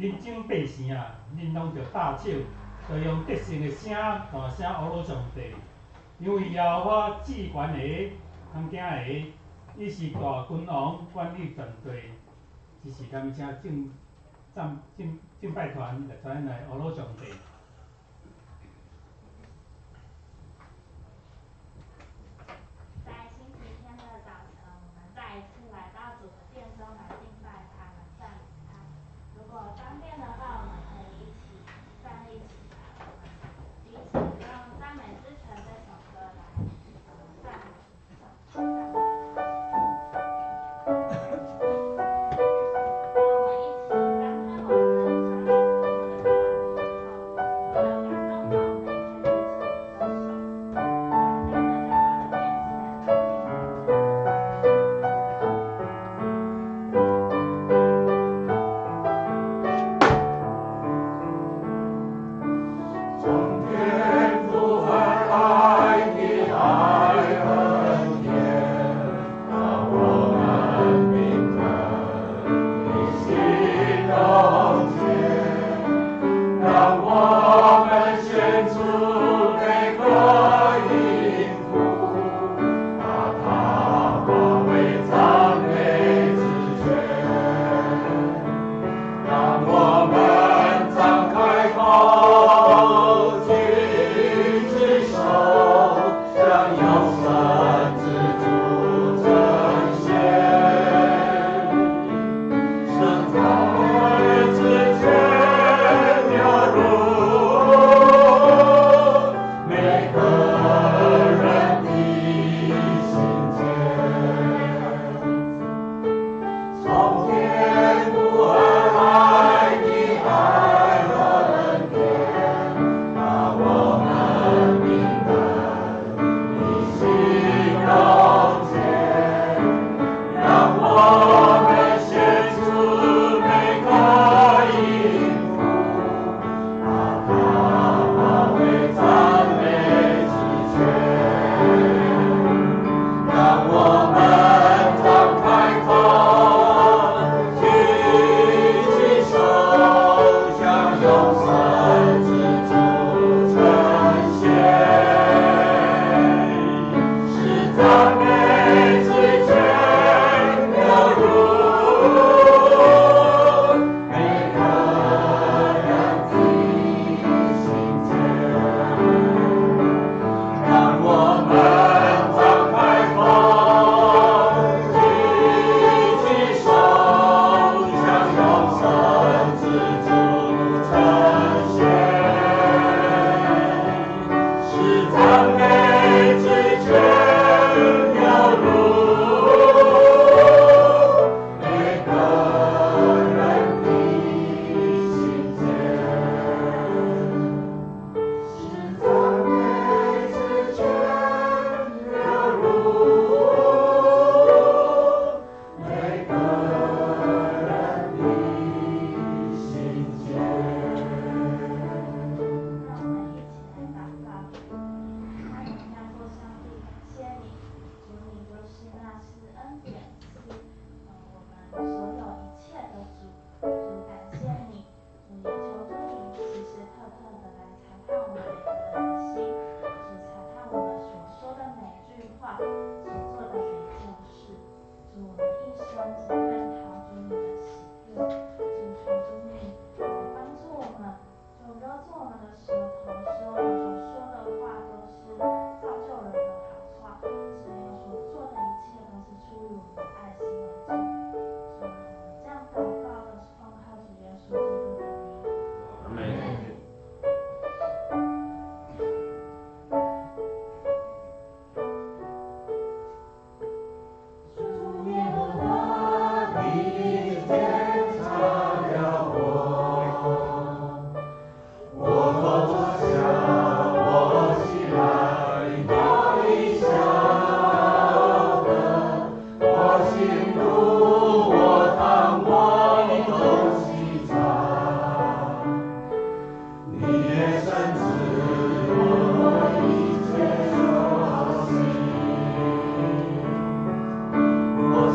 恁长辈时啊，恁拢着大手，着用得胜的声大声阿罗上帝，因为耶和华至权的、通行的，伊是大君王，管理全地。只是感谢敬拜团来阿罗上帝。在星期天的早晨，我们再一次来到主的殿中来敬拜他，来赞美他。如果方便的话，我们可以一起站立起来，我们一起用赞美之泉这首歌来赞美他。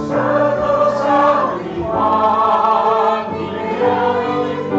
舌头上的话，你留一副。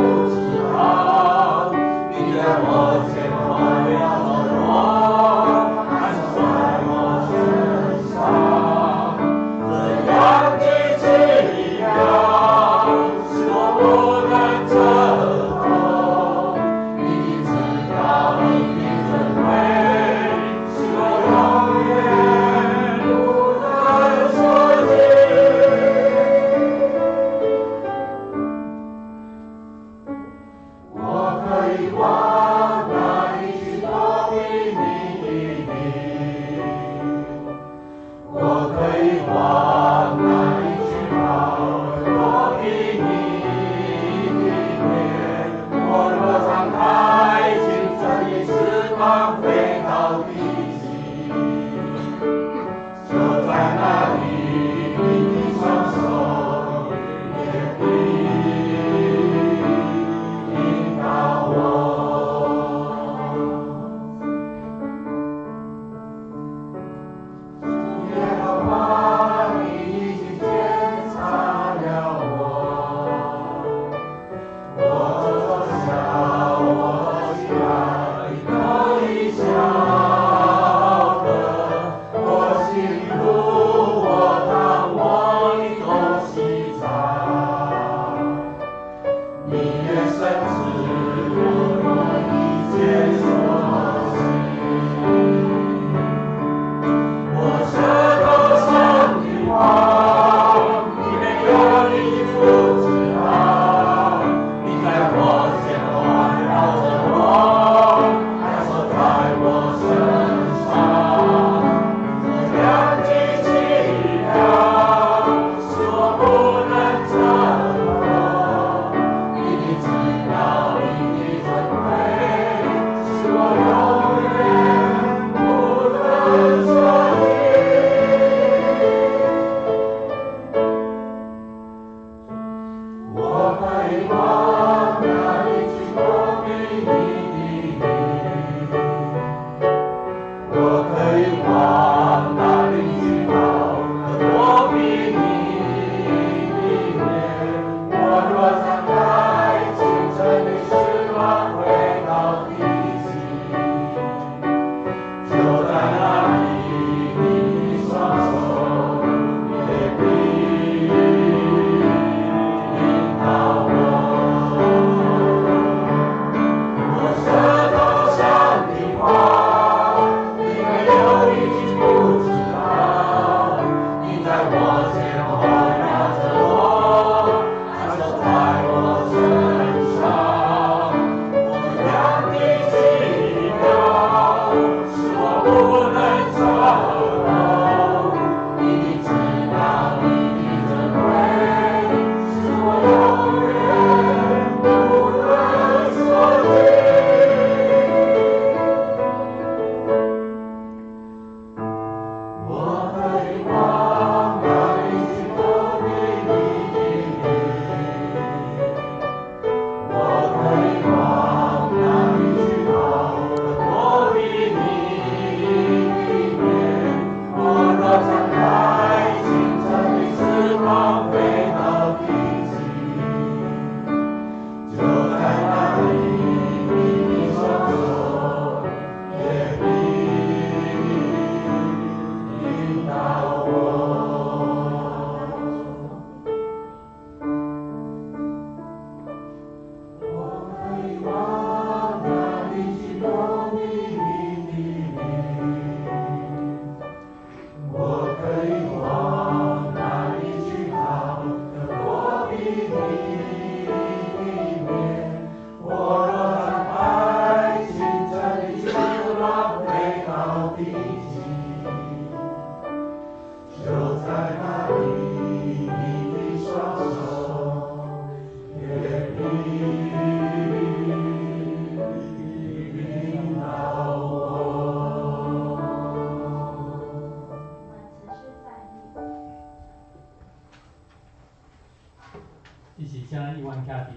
这是啥一万卡的，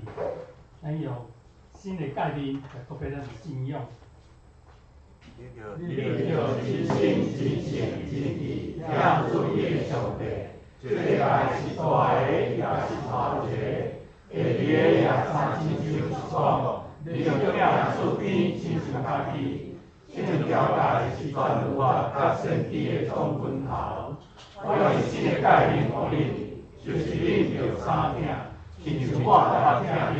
咱用新的概念来告别咱的信仰。你着真心真性真意，向主耶上帝，这个是大个，也是头一个，下日也三亲像是讲，你着领厝边亲像家己，这条带是全有我甲先知的总分头。我用新的概念互你，就是恁着三听，亲像我来听你，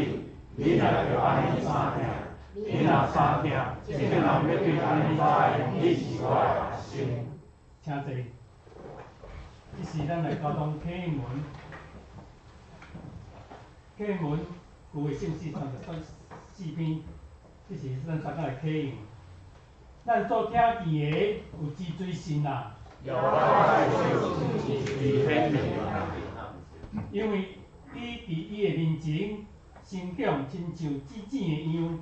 你若着安尼三听。你若三听，这个人要对安尼知，你是我的学生。请坐。这是咱来交通启蒙。启蒙有的姓氏34篇，这是咱大家的启蒙。咱所听见的有真侪神啊。因为伊伫伊的面前生长，亲像紫紫的样。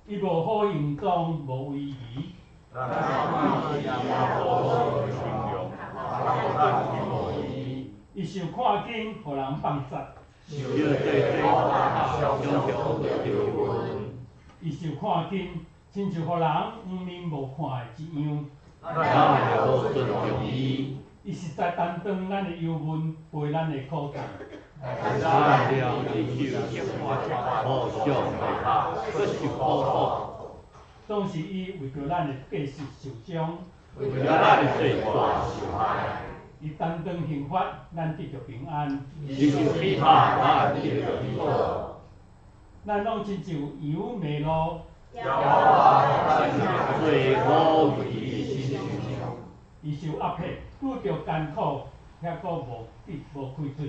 伊无好形状，无威仪。伊受看见，互人放逐。伊受看见，亲像互人黄面无看的一样。伊实在担当咱的忧闷，背咱的苦担。总是伊为着咱的过失受伤，伊担当刑罚，咱得着平安。咱拢亲像羊迷路，伊受压迫，拄着艰苦，遐个无开嘴。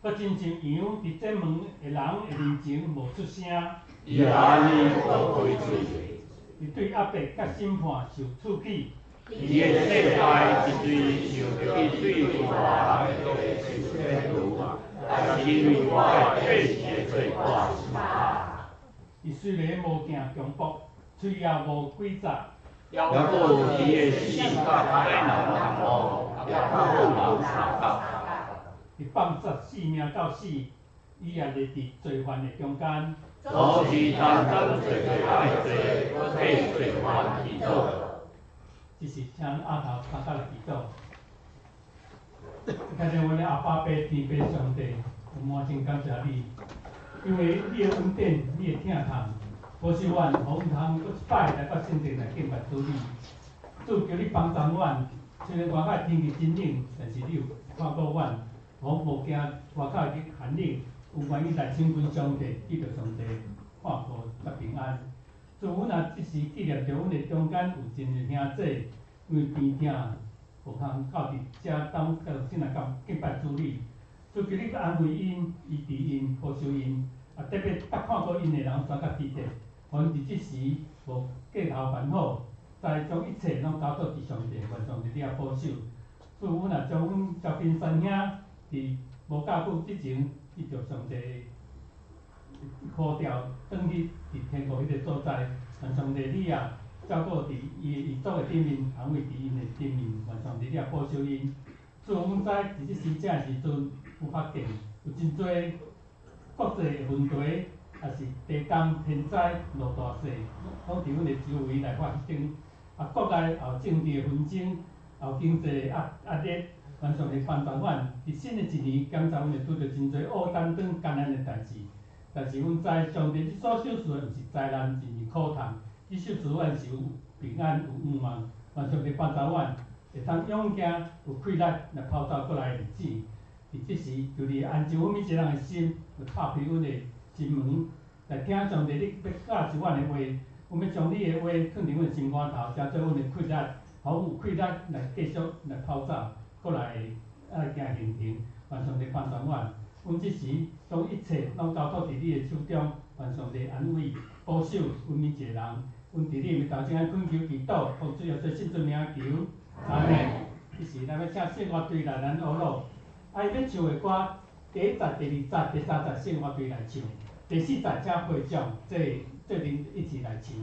搁亲像羊伫这门的人的面前无出声。伊对压迫甲审判受处理。伊的世界一对想着伊对外人的受天路，但是因为我的过失的罪，我是怕。伊虽然无行强暴，嘴也无诡诈。抑有伊的心甲歹人同谋，也较有查到。伊放逐性命到死，伊也立伫罪犯的中间。总是单单做爱做，替罪犯祈祷。这是请阿头大家来祈祷。感谢阮的阿爸爸天父上帝，我满心感谢你，因为你的恩典，你的疼痛，保守阮，互阮通搁一摆来到圣殿来敬拜主你。主求你帮助阮，虽然外口天气真冷，但是你有看顾阮，互无惊外口的寒冷，有愿意来亲近上帝，记着上帝看顾甲平安。主，阮也即时纪念着阮的中间有真个兄弟，因为病痛无通到伫遮当先来敬拜主你。主求你安慰因，医治因，保守因，特别甲看顾因的人全甲记得，互因伫即时无过头烦恼。在将一切拢交托伫上帝，愿上帝你也保守。主，阮也将阮周边三兄伫无较久之前，依着上帝呼召，转去伫天国迄个所在。愿上帝你也照顾伫伊遗族的顶面，安慰伫因的顶面。愿上帝你也保守因。主，阮知伫即时这时阵有发现有真侪国际的问题，也是地震、天灾、落大雪，拢伫阮的周围来发生。国内也有政治的纷争，也有经济的压力，愿上帝帮助阮。伫新的一年，检查阮会拄着真侪乌担当艰难的代志，但是阮知上帝你所授赐的毋是灾难，真是苦痛，你授赐阮是有平安有盼望。愿上帝帮助阮，会通勇敢有气力来跑走过来的日子。伫即时，求你安静阮每一个人的心，来拍开阮的心门，来听上帝你要教授阮的话。阮要将你的话放伫阮的心肝头，加做阮的气力，互阮有气力来继续来跑走，过来行行程。愿上帝帮助阮，阮即时将一切拢交托伫你的手中，愿上帝安慰、保守阮每一个人。阮伫你面头前恳求祈祷，奉主耶稣圣尊名求，阿门。即时咱要请圣乐队来咱学路，伊要唱的歌，第1节、第2节、第3节圣乐队来唱，第4节请会长做阵一起来唱。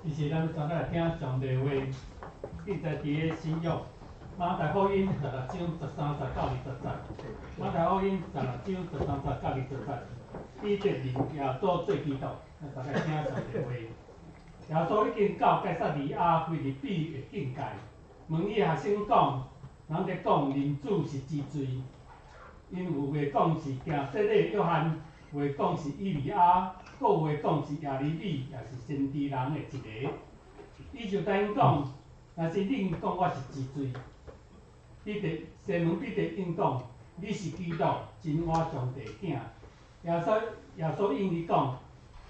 伊是咱今仔来听上帝话，记载伫个新约马太福音16章13节到20节，马太福音16章13节到20节，彼得认耶稣做基督，咱大家听上帝话。耶稣已经到该撒利亚腓立比的境界，问伊学生讲，人咧讲人子是之水，因有话讲是行洗礼约翰，话讲是以利亚，搁有话讲是耶利米，也是先知人的一个。伊就甲因讲，若是恁讲我是之水，西门彼得应讲，你是基督，真活上帝的囝。耶稣应伊讲，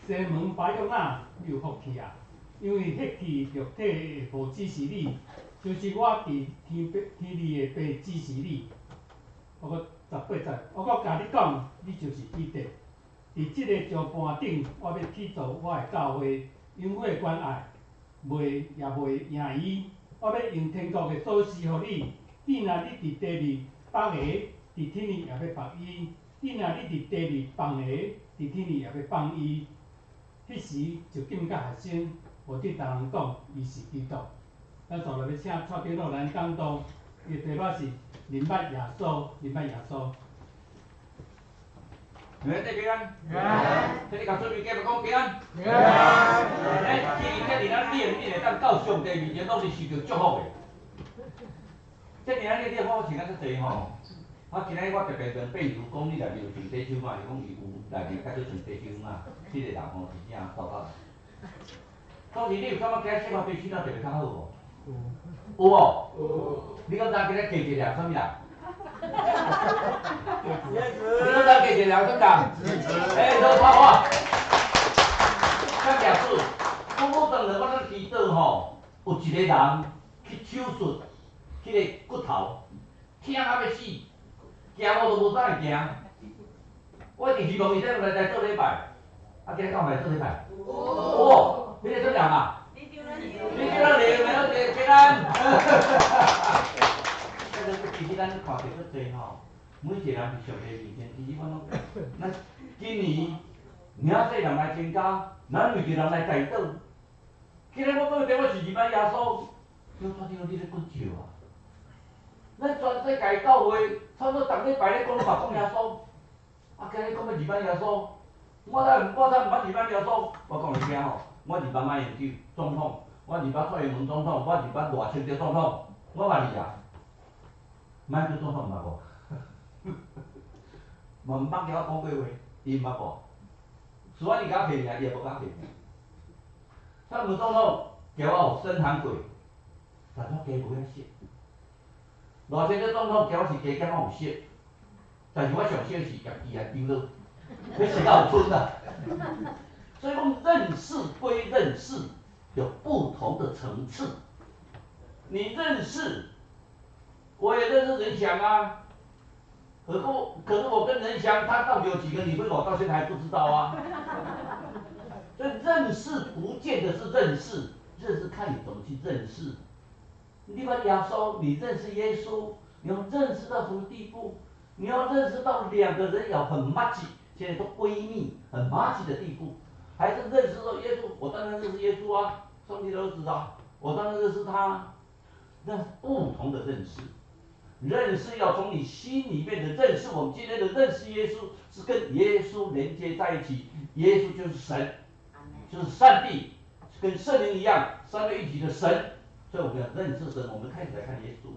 西门巴约纳，你有福气啊！因为迄气肉体的父指示你，就是我伫天里的爸指示你。我阁18节，我阁甲你讲，你就是彼得。伫即个石盘顶，我要起造我的教会，因我的关爱，也袂赢伊。我要用天国的锁匙互你，既然你伫地里放下，伫天里也要放伊。你若你伫地里放下，伫天里也要放伊。迄时就紧甲学生无对逐人讲，伊是基督。咱上来要请蔡长老来讲道，伊题目是明白耶稣，明白耶稣。你们平安，请你甲准备继续讲平安。咱今日咱念，你会当到上帝面前，拢是受到祝福的。今日咱你我请咱遮济吼，今日我特别跟秘书讲，你内面有穿短袖嘛？伊讲伊有内面较少穿短袖嘛。这个人吼是正糟糕。当时你有感觉今日生活对身体特别较好无？有无？有。你讲今日季节量啥物人？你讲咱季节量啥人？都插话。咱假使，我当日我咧祈祷吼，有一个人去手术，迄个骨头疼啊要死，行路都无啥会行。我一直希望伊来做礼拜，今日敢有来做礼拜？有。你个做人啊？你叫咱聊，没有平安。其实咱看到足济吼，每一个人伫上帝面前，其实我拢，咱今年领细人来参加，咱为着人来祈祷。今日我讲的我是二班耶稣，叫怎样你咧讲笑啊？咱全世界教会，差不多逐礼拜咧讲嘛讲耶稣，今日讲要二班耶稣，我才毋捌二班耶稣，我讲你听吼，我二班马英九总统，我二班蔡英文总统，我二班赖清德总统，我捌你啊？马英九总统毋捌无？嘛毋捌甲我讲过话，伊毋捌无？是我伊甲我骗命，伊也无甲我骗命。蔡英文总统叫我有深含过，但我加无遐熟。赖清德总统叫我是加减我有熟，但是我上熟是家己来丢了，要熟到有剩啊。所以讲认识归认识，有不同的层次。你认识，我也认识任翔啊。可是我跟任翔，他到底有几个女朋友，我到现在还不知道啊。所以认识不见得是认识，认识看你怎么去认识。你把耶稣，你认识耶稣，你要认识到什么地步？你要认识到两个人要很默契，现在都闺蜜，很默契的地步，还是认识到耶稣？我当然认识耶稣啊，上帝的儿子啊，我当然认识他。那是不同的认识。认识要从你心里面的认识，我们今天的认识耶稣是跟耶稣连接在一起，耶稣就是神，就是上帝，跟圣灵一样三位一体的神，所以我们要认识神。我们开始来看耶稣，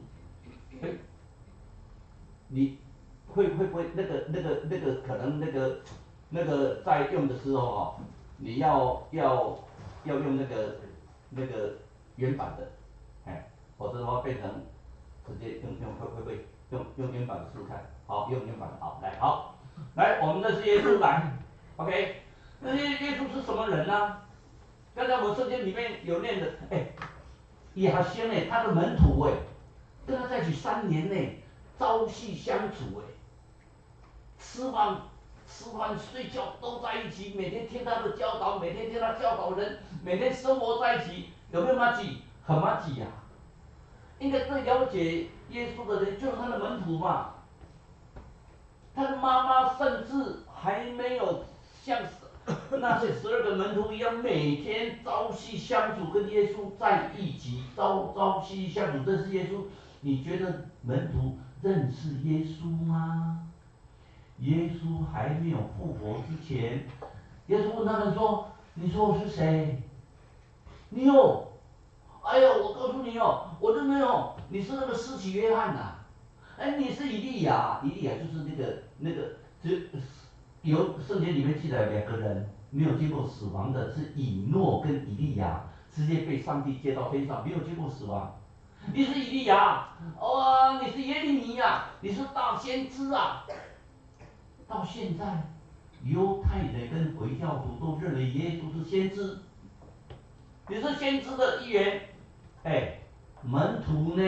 你会不会那个可能那个在用的时候哈，你要用那个原版的，否则的话变成。直接会不会用原版的试试看？好，用原版的好，来，我们认识耶稣来 ，OK， 那耶稣是什么人呢？刚才我们圣经里面有念的，亚先呢，他的门徒跟他在一起3年呢，朝夕相处吃饭睡觉都在一起，每天听他的教导，每天听他教导人，每天生活在一起，有没有默契？很默契呀。应该最了解耶稣的人就是他的门徒嘛。他的妈妈甚至还没有像那些12个门徒一样，每天朝夕相处，跟耶稣在一起，朝夕相处，认识耶稣。你觉得门徒认识耶稣吗？耶稣还没有复活之前，耶稣问他们说：“你说我是谁？”你有。哎呀，我告诉你我认为你是那个施洗约翰呐，你是以利亚，就是那个，有圣经里面记载2个人没有经过死亡的，是以诺跟以利亚，直接被上帝接到天上，没有经过死亡。你是以利亚，你是耶利米呀，你是大先知啊。到现在，犹太人跟回教徒都认为耶稣是先知，你是先知的一员。门徒呢，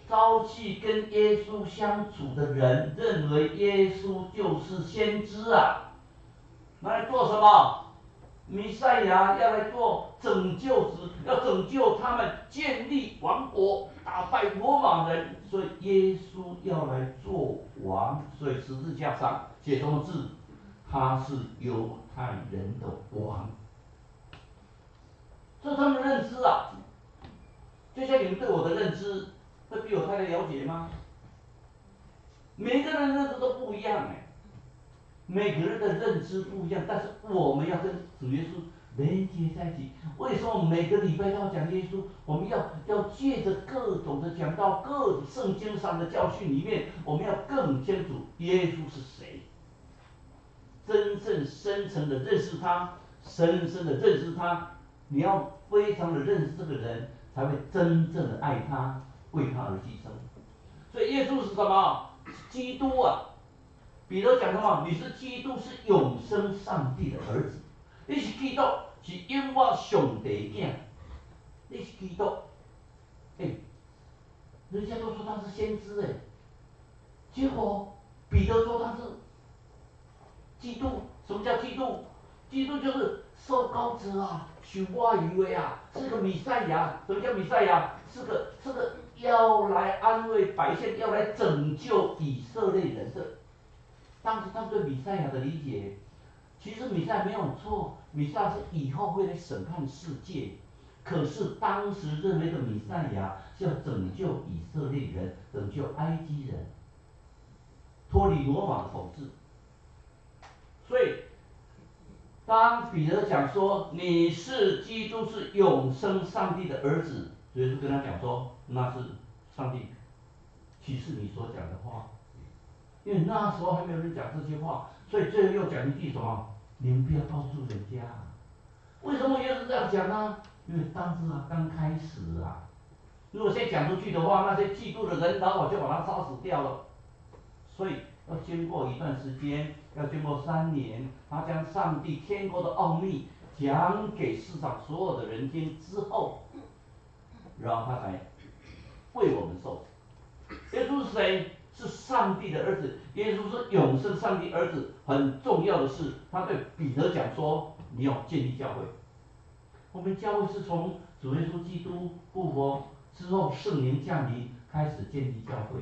朝夕跟耶稣相处的人，认为耶稣就是先知啊，拿来做什么？弥赛亚要来做拯救者，要拯救他们，建立王国，打败罗马人，所以耶稣要来做王，所以十字架上写什么字？他是犹太人的王，这是他们的认知啊。就像你们对我的认知，会比我太太了解吗？每个人的认知都不一样哎，每个人的认知不一样，但是我们要跟主耶稣连接在一起。为什么每个礼拜都要讲耶稣？我们要借着各种的讲道，各种圣经上的教训里面，我们要更清楚耶稣是谁，真正深层的认识他，深深的认识他。你要非常的认识这个人，才会真正的爱他，为他而牺牲。所以耶稣是什么？基督啊！彼得讲什么？你是基督，是永生上帝的儿子。你是基督，是永活上帝的囝。你是基督，人家都说他是先知结果彼得说他是基督。什么叫基督？基督就是受膏者啊，许话语为啊，是个弥赛亚。什么叫弥赛亚？是个要来安慰百姓，要来拯救以色列人的。当时他们对弥赛亚的理解，其实弥赛亚没有错，弥赛亚是以后会来审判世界。可是当时认为的弥赛亚是要拯救以色列人，拯救埃及人，脱离罗马的统治。所以，当彼得讲说你是基督，是永生上帝的儿子，耶稣跟他讲说，那是上帝启示你所讲的话。因为那时候还没有人讲这些话，所以最后又讲一句什么？你们不要告诉人家。为什么耶稣这样讲呢？因为当时刚开始啊。如果现在讲出去的话，那些嫉妒的人老早就把他杀死掉了。所以要经过一段时间，要经过3年，他将上帝天国的奥秘讲给世上所有的人听之后，然后他才为我们受死。耶稣是谁？是上帝的儿子。耶稣是永生上帝儿子。很重要的是，他对彼得讲说：“你要建立教会。”我们教会是从主耶稣基督复活之后，圣灵降临开始建立教会，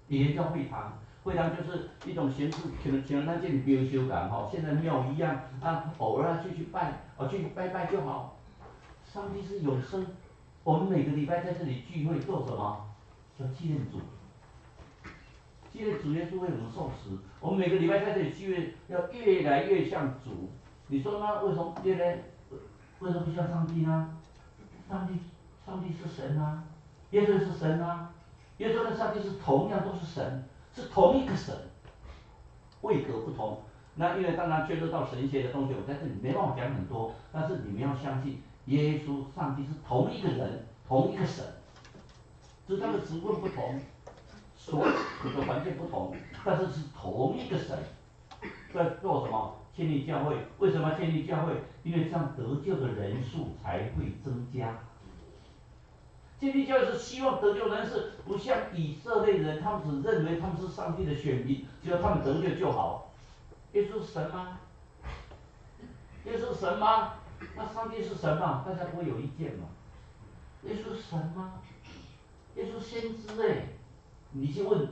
也叫会堂。会堂就是一种形式，像咱这里庙修感哈，现在庙一样啊，偶尔去拜，去拜拜就好。上帝是永生，我们每个礼拜在这里聚会做什么？叫纪念主。纪念主耶稣为我们受死，我们每个礼拜在这里聚会，要越来越像主。你说呢？为什么为什么不像上帝呢？上帝是神啊，耶稣是神啊，耶稣跟上帝是同样都是神，是同一个神，位格不同。那因为当然牵涉到神学的东西，我在这里没办法讲很多，但是你们要相信，耶稣、上帝是同一个人，同一个神，只是他们职分不同，所处的环境不同，但是是同一个神。在做什么？建立教会。为什么要建立教会？因为这样得救的人数才会增加。建立教会是希望得救人是不像以色列人，他们只认为他们是上帝的选民，只要他们得救就好。耶稣是神吗？耶稣是神吗？那上帝是神吗？大家不会有意见吗？耶稣是神吗？耶稣先知你去问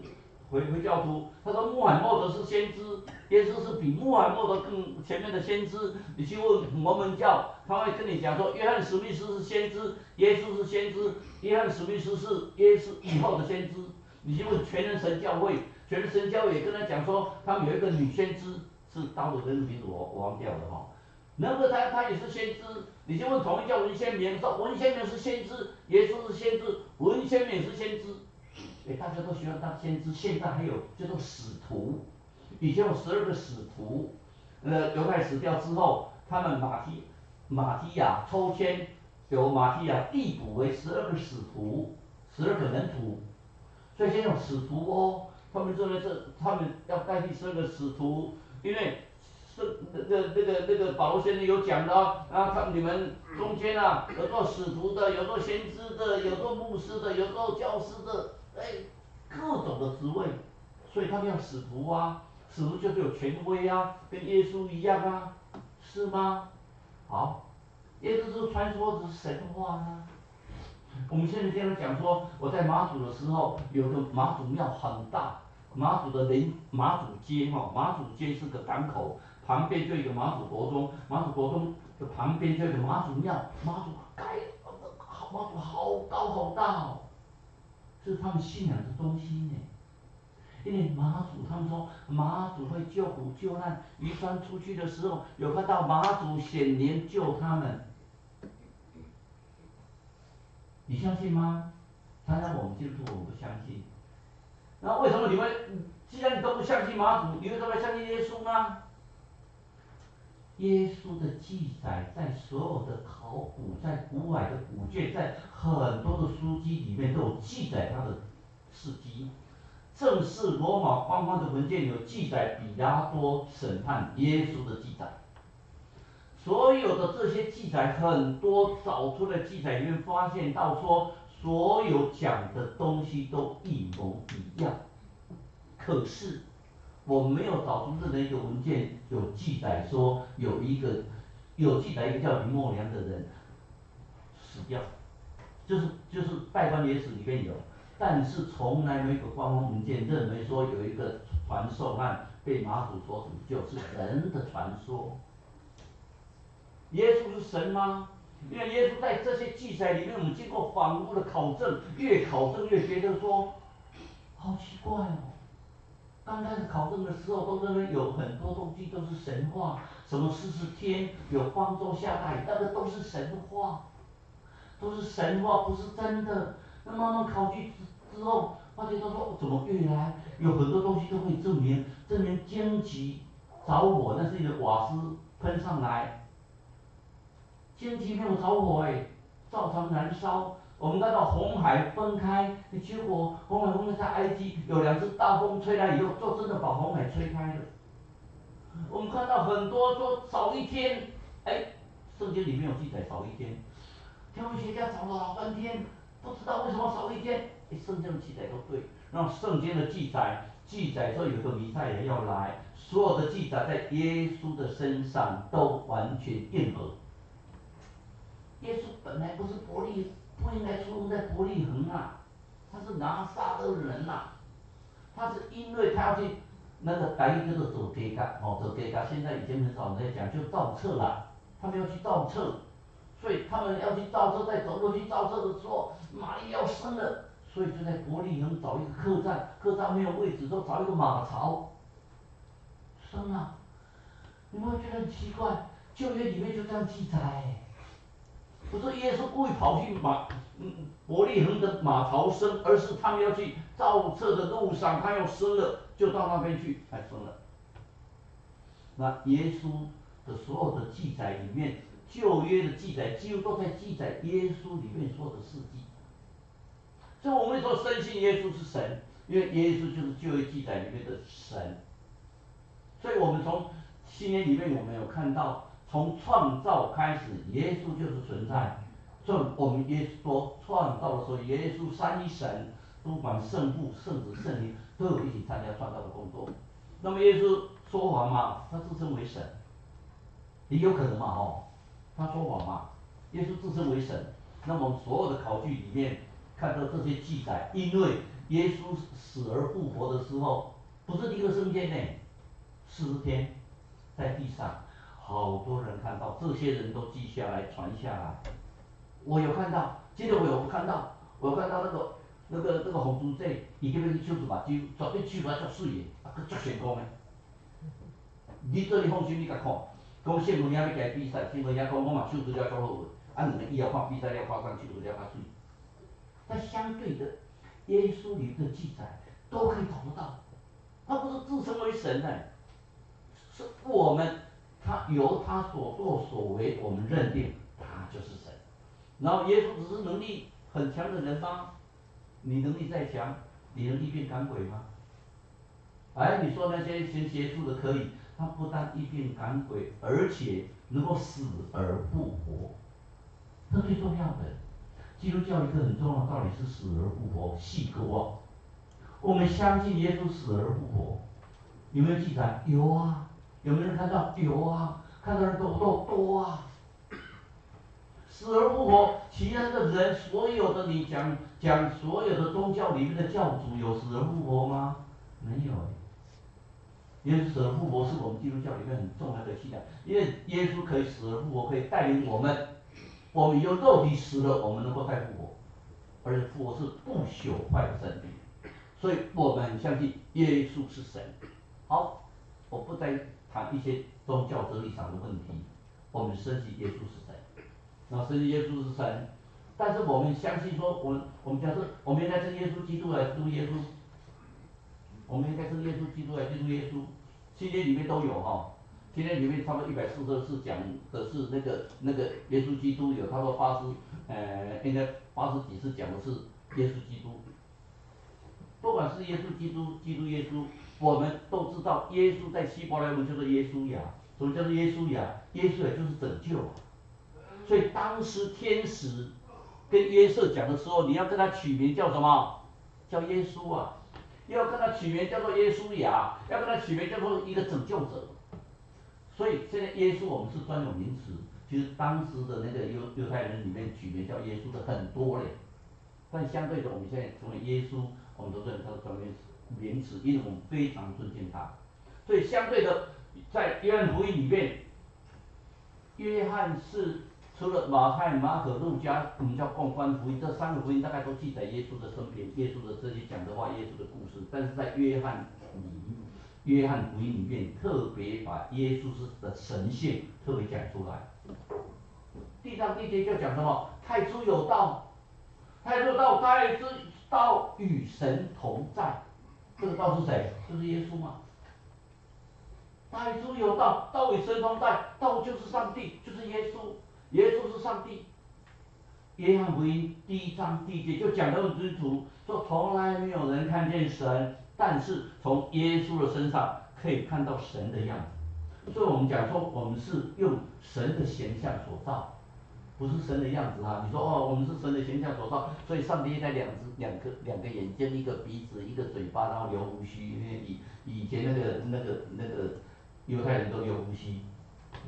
回教徒，他说穆罕默德是先知，耶稣是比穆罕默德更前面的先知。你去问摩门教，他会跟你讲说，约翰史密斯是先知，耶稣是先知，约翰史密斯是耶稣以后的先知。你去问全人神教会，全人神教会也跟他讲说，他们有一个女先知，是大陆人名字我忘掉了哈。那么他也是先知，你就问同一教文先明，说文先明是先知，耶稣是先知，文先明是先知。大家都喜欢当先知，现在还有叫做使徒，以前有12个使徒，犹太死掉之后，他们马提亚抽签，由马提亚递补为12个使徒，12个门徒，所以现在有使徒哦。他们认为他们要代替12个使徒，因为那个保罗先生有讲的啊，你们中间啊，有做使徒的，有做先知的，有做牧师的，有做教师的。各种的职位，所以他们要使徒啊，使徒就是有权威啊，跟耶稣一样啊，是吗？好，耶稣是传说，只是神话呢。我们现在经常讲说，我在马祖的时候，有个马祖庙很大，马祖街马祖街是个港口，旁边就一个马祖国中，马祖国中的旁边就一个马祖庙，马祖好高好大哦，这是他们信仰的东西呢。因为马祖他们说马祖会救苦救难，渔船出去的时候有看到马祖显灵救他们，你相信吗？常常我们基督徒我们不相信，那为什么你们既然你都不相信马祖，你为什么要相信耶稣呢？耶稣的记载在所有的考古，在古外的古卷，在很多的书籍里面都有记载他的事迹。正是罗马官方的文件有记载比拉多审判耶稣的记载。所有的这些记载，很多找出的记载里面发现到说，所有讲的东西都一模一样。可是我没有找出任何一个文件有记载说有记载一个叫林默良的人死掉，就是拜官野史里面有，但是从来没有一个官方文件认为说有一个传授案被马祖所拯救，是人的传说。耶稣是神吗？因为耶稣在这些记载里面，我们经过反复的考证，越考证越觉得说，好奇怪哦。刚开始考证的时候，都认为有很多东西都是神话，什么40天有方舟下大雨，那个都是神话，都是神话，不是真的。那慢慢考据之后，发现他说怎么越来有很多东西都可以证明荆棘着火，那是一个瓦斯喷上来，荆棘没有着火照常燃烧。我们看到红海分开，结果红海分开在埃及有2只大风吹来以后，就真的把红海吹开了。我们看到很多说少一天，圣经里面有记载少一天，天文学家找了老半天，不知道为什么少一天，圣经的记载都对，让圣经的记载说有个弥赛亚要来，所有的记载在耶稣的身上都完全应和。耶稣本来不应该出生在伯利恒啊，他是拿撒勒人呐，他是因为他要去那个台语叫做走地角走地角，现在已经很少人在讲，就造册了，他们要去造册，所以他们要去造册，在走路去造册的时候，玛丽要生了，所以就在伯利恒找一个客栈，客栈没有位置，就找一个马槽生啊。你们会觉得很奇怪，旧约里面就这样记载不是耶稣故意跑去伯利恒的马槽生，而是他们要去造册的路上，他要生了，就到那边去，才生了。那耶稣的所有的记载里面，旧约的记载几乎都在记载耶稣里面说的事迹。所以我们说深信耶稣是神，因为耶稣就是旧约记载里面的神。所以我们从新约里面我们有看到，从创造开始，耶稣就是存在。所以我们耶稣说创造的时候，耶稣三一神，不管圣父、圣子、圣灵，都有一起参加创造的工作。那么耶稣说谎嘛，他自称为神，也有可能嘛他说谎嘛，耶稣自称为神。那么所有的考据里面看到这些记载，因为耶稣死而复活的时候，不是立刻升天呢，40天在地上，好多人看到，这些人都记下来传下来。我有看到，今天我有看到那个红猪仔，伊叫要去手术目睭，绝对手术啊足水的，佮足成功的。你做你放心，你甲看，讲新闻遐要加比赛，新闻遐讲我嘛手术了足好个，2年以后看比赛了，看上手术了较水。但相对的，耶稣里的记载都可以找得到，他不是自称为神呢，是我们他由他所作所为，我们认定他就是神。然后耶稣只是能力很强的人吗？你能力再强，你能易变赶鬼吗？你说那些信耶稣的可以，他不但易变赶鬼，而且能够死而复活，这最重要的。基督教一个很重要的道理是死而复活，细渴望。我们相信耶稣死而复活，有没有记载？有啊。有没有人看到？有啊。看到人多不多？多啊。死而复活，其他的人所有的你讲所有的宗教里面的教主有死而复活吗？没有耶稣死而复活是我们基督教里面很重要的信仰，因为耶稣可以死而复活，可以带领我们有肉体死了，我们能够再复活，而且复活是不朽坏的身体，所以我们相信耶稣是神。好，我不再谈一些宗教哲理上的问题，我们深信耶稣是神，那深信耶稣是神，但是我们相信说，我们讲是，我们应该是耶稣基督来基督耶稣。我们应该是耶稣基督来基督耶稣，新约里面都有哈，新约里面差不多144讲的是那个耶稣基督，有差不多应该80几次讲的是耶稣基督。不管是耶稣基督、基督耶稣，我们都知道耶稣在希伯来文叫做耶稣亚。什么叫做耶稣亚？耶稣亚就是拯救。所以当时天使跟约瑟讲的时候，你要跟他取名叫什么？叫耶稣啊。要跟他取名叫做耶稣亚，要跟他取名叫做一个拯救者。所以现在耶稣我们是专有名词，其实当时的那个犹太人里面取名叫耶稣的很多嘞，但相对的我们现在成为耶稣，我们都认为他是专有名词，因为我们非常尊敬他。所以相对的，在约翰福音里面，约翰是除了马太、马可、路加，我们叫共观福音，这3个福音大概都记载耶稣的生平、耶稣的这些讲的话、耶稣的故事。但是在约翰福音里面，特别把耶稣的神性特别讲出来。第3、第节就讲什么？太初有道，太初道与神同在。这个道是谁？就是耶稣嘛。太初有道，道与神同在，道就是上帝，就是耶稣，耶稣是上帝。约翰福音第1章第1节就讲得很清楚，说从来没有人看见神，但是从耶稣的身上可以看到神的样子。所以我们讲说，我们是用神的形象所造，不是神的样子啊。你说我们是神的形象所造，所以上帝那两个眼睛，一个鼻子，一个嘴巴，然后留胡须，因为以前那个犹太人都留胡须，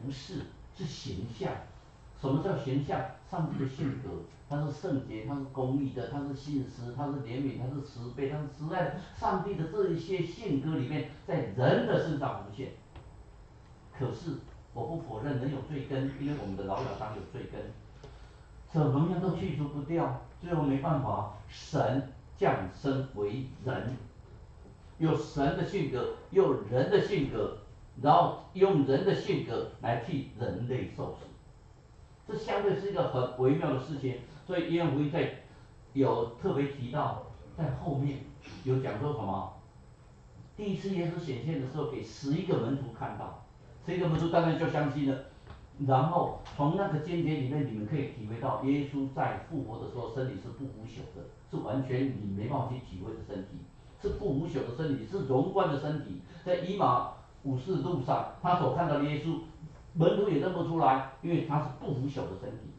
不是，是形象。什么叫形象？上帝的性格，他是圣洁，他是公义的，他是信实，他是怜悯，他是慈悲，他是慈爱的。上帝的这一些性格里面，在人的身上无限。可是我不否认人有罪根，因为我们的老亚当有罪根，怎么样都去除不掉，最后没办法，神降生为人，有神的性格，有人的性格，然后用人的性格来替人类受死。这相对是一个很微妙的事情，所以约翰福音有特别提到，在后面有讲说什么？第一次耶稣显现的时候，给11个门徒看到，11个门徒当然就相信了。然后从那个间接里面，你们可以体会到，耶稣在复活的时候，身体是不腐朽的，是完全你没办法去体会的身体，是不腐朽的身体，是荣冠的身体。在以马五世路上，他所看到的耶稣，门徒也认不出来，因为他是不腐朽的身体。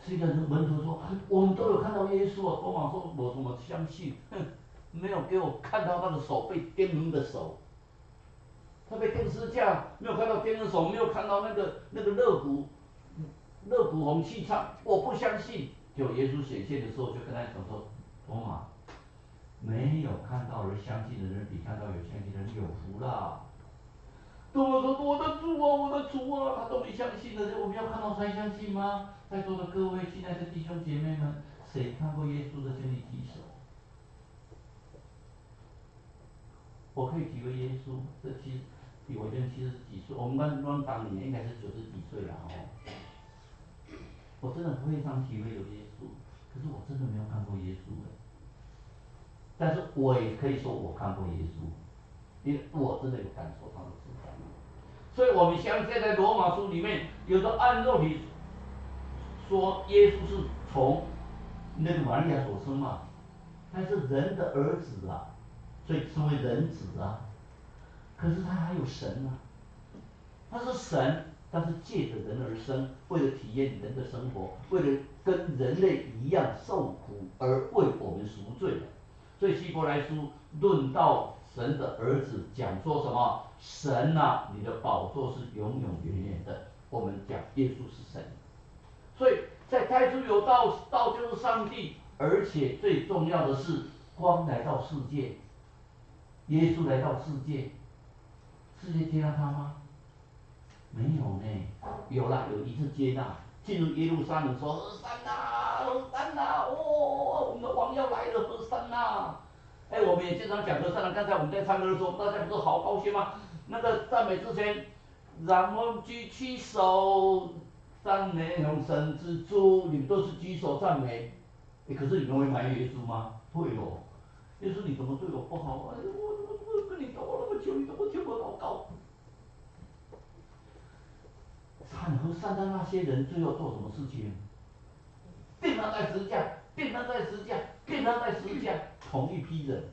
是一个门徒说，我们都有看到耶稣啊。多马说，我怎么相信？没有给我看到那个手被钉的手，他被钉十字架，没有看到钉的手，没有看到那个肋骨红气畅，我不相信。就耶稣显现的时候，就跟他讲说，多马，没有看到而相信的人，比看到有相信的人有福啦。多马说，我的主啊，我的主啊，他都没相信的，我们要看到才相信吗？在座的各位亲爱的弟兄姐妹们，谁看过耶稣的经历提手？我可以体会耶稣，这比我现70几岁，我们当年应该是90几岁了哦。我真的非常体会有耶稣，可是我真的没有看过耶稣的。但是我也可以说我看过耶稣，因为我真的有感受他的存在。所以我们相信在罗马书里面，有的按肉体说耶稣是从那个玛利亚所生嘛，他是人的儿子啊，所以称为人子啊。可是他还有神啊，他是神，但是借着人而生，为了体验人的生活，为了跟人类一样受苦而为我们赎罪。所以希伯来书论到神的儿子，讲说什么？神啊，你的宝座是永永远远的。我们讲耶稣是神，所以在太初有道，道就是上帝，而且最重要的是，光来到世界，耶稣来到世界，世界接纳他吗？没有呢，有啦，有一次接纳，进入耶路撒冷说和散那，和散那，哦，我们的王要来了，和散那。哎，我们也经常讲和散那，刚才我们在唱歌的时候，大家不是好高兴吗？那个赞美之前，让我们举起手，赞美永生之主，你们都是举手赞美。哎，可是你们会埋怨耶稣吗？会哦。耶稣你怎么对我不好？哎，我跟你祷告那么久，你怎么听我祷告？惨和善的那些人最后做什么事情？钉他在十字架，钉他在十字架，钉他在十字架，同一批人。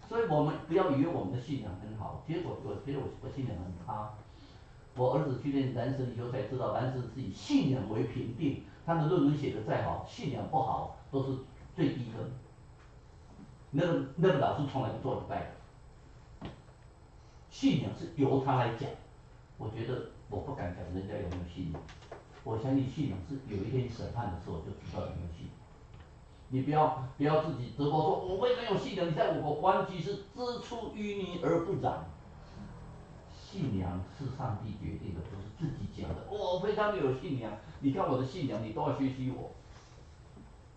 所以我们不要以为我们的信仰很好，结果我觉得我信仰很差。我儿子去念蓝神以后才知道，蓝神是以信仰为评定，他的论文写的再好，信仰不好都是最低分。那个老师从来不做礼拜的，信仰是由他来讲。我觉得我不敢讲人家有没有信仰，我相信信仰是有一天审判的时候就知道有没有信仰。你不要自己直播说我为什么有信仰？你在我环境是之出淤泥而不染。信仰是上帝决定的，不是自己讲的。我非常有信仰，你看我的信仰，你都要学习我。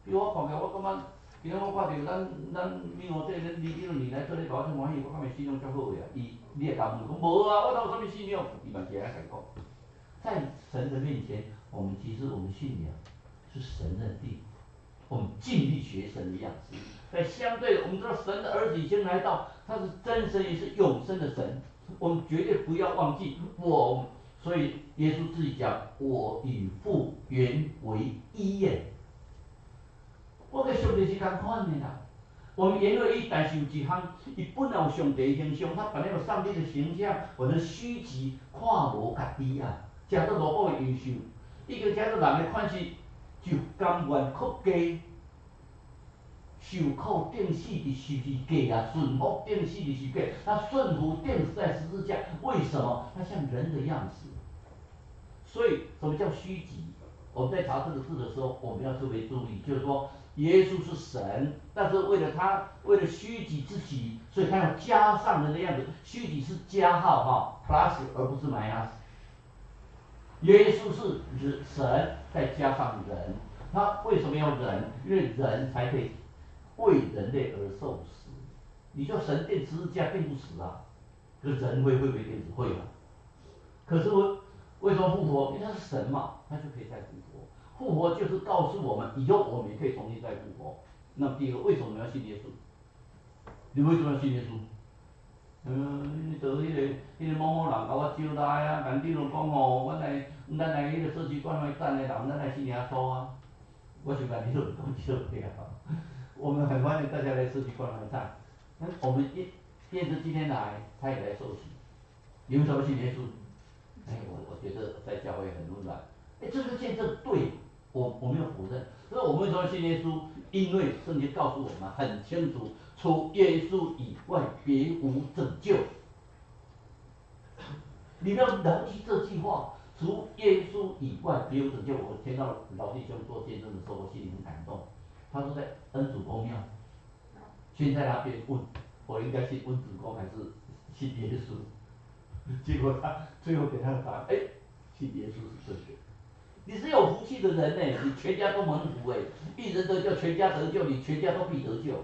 比如我看起来，我感觉，今仔我看到咱闽南这恁李经理来做咧搞这欢喜，我感觉信仰足好个啊。你会甲问讲无啊？我哪有啥物信仰？伊嘛起来甲讲，在神的面前，我们其实我们信仰是神认定，我们尽力学神的样子。在相对的，我们知道神的儿子已经来到，他是真神，也是永生的神。我们绝对不要忘记我，所以耶稣自己讲：“我与父原为一耶。”我跟上帝是同款的啦。我们原为一，但是有一项，伊本来有上帝的形象，他本来有上帝的形象，我们虚极看无家己啊，食到萝卜的优秀，已经食到人的款式，就甘愿哭家。受苦定死的十字架啊，顺服定死的十字架，他顺服定死在十字架，为什么？他像人的样子。所以什么叫虚极？我们在查这个字的时候，我们要特别注意，就是说耶稣是神，但是为了虚己自己，所以他要加上人的样子。虚己是加号哈 ，plus 而不是 minus。耶稣是神，再加上人，他为什么要人？因为人才可以为人类而受死。你说神钉十字架钉不死啊，可是人会不会钉死？会啊。可是为什么复活？因为他是神嘛，他就可以再复活。复活就是告诉我们，以后我们也可以重新再复活。那么第一个，为什么我们要信耶稣？你为什么要信耶稣？就迄个某某人甲我招来啊，班长就讲吼，咱来迄个社区关怀站的人，咱来信耶稣啊。我就班长就讲招对啊。我们很欢迎大家来社区关怀站。我们燕子今天来，他也来受洗。你为什么信耶稣？哎，我觉得在教会很温暖。哎，这个见证对，我没有否认。可是我们为什么信耶稣？因为圣经告诉我们很清楚，除耶稣以外别无拯救。你要牢记这句话，除耶稣以外别无拯救。我听到老弟兄做见证的时候，我心里很感动。他说在恩主公庙，先在那边问，我应该信恩主公还是信耶稣？结果他最后给他的答案，哎，信耶稣是正确的。你是有福气的人呢，你全家都蒙福哎，一人得救，全家得救，你全家都必得救。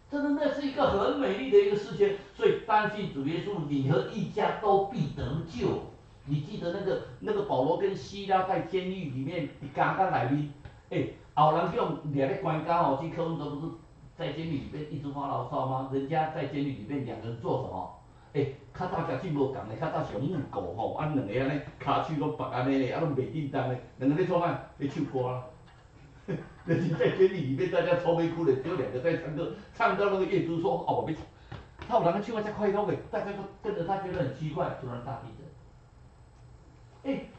真的，那是一个很美丽的一个事情。所以单信主耶稣，你和一家都必得救。你记得那个保罗跟希拉在监狱里面，刚刚来面，哎，后人叫两个关家哦，去柯文哲不是在监狱里面一直发牢骚吗？人家在监狱里面两个人做什么？诶，较早食酒无共的，较早上午顾吼，两个安尼骹手拢绑安尼咧，拢袂叮当咧，两个咧做啥？咧唱歌啦。那是在监狱里面，大家愁眉苦脸，只有两个在唱歌，唱到那个业主说哦，我没唱，他有人唱啊才快乐的，大家都跟着他，觉得很奇怪，突然大地震。诶，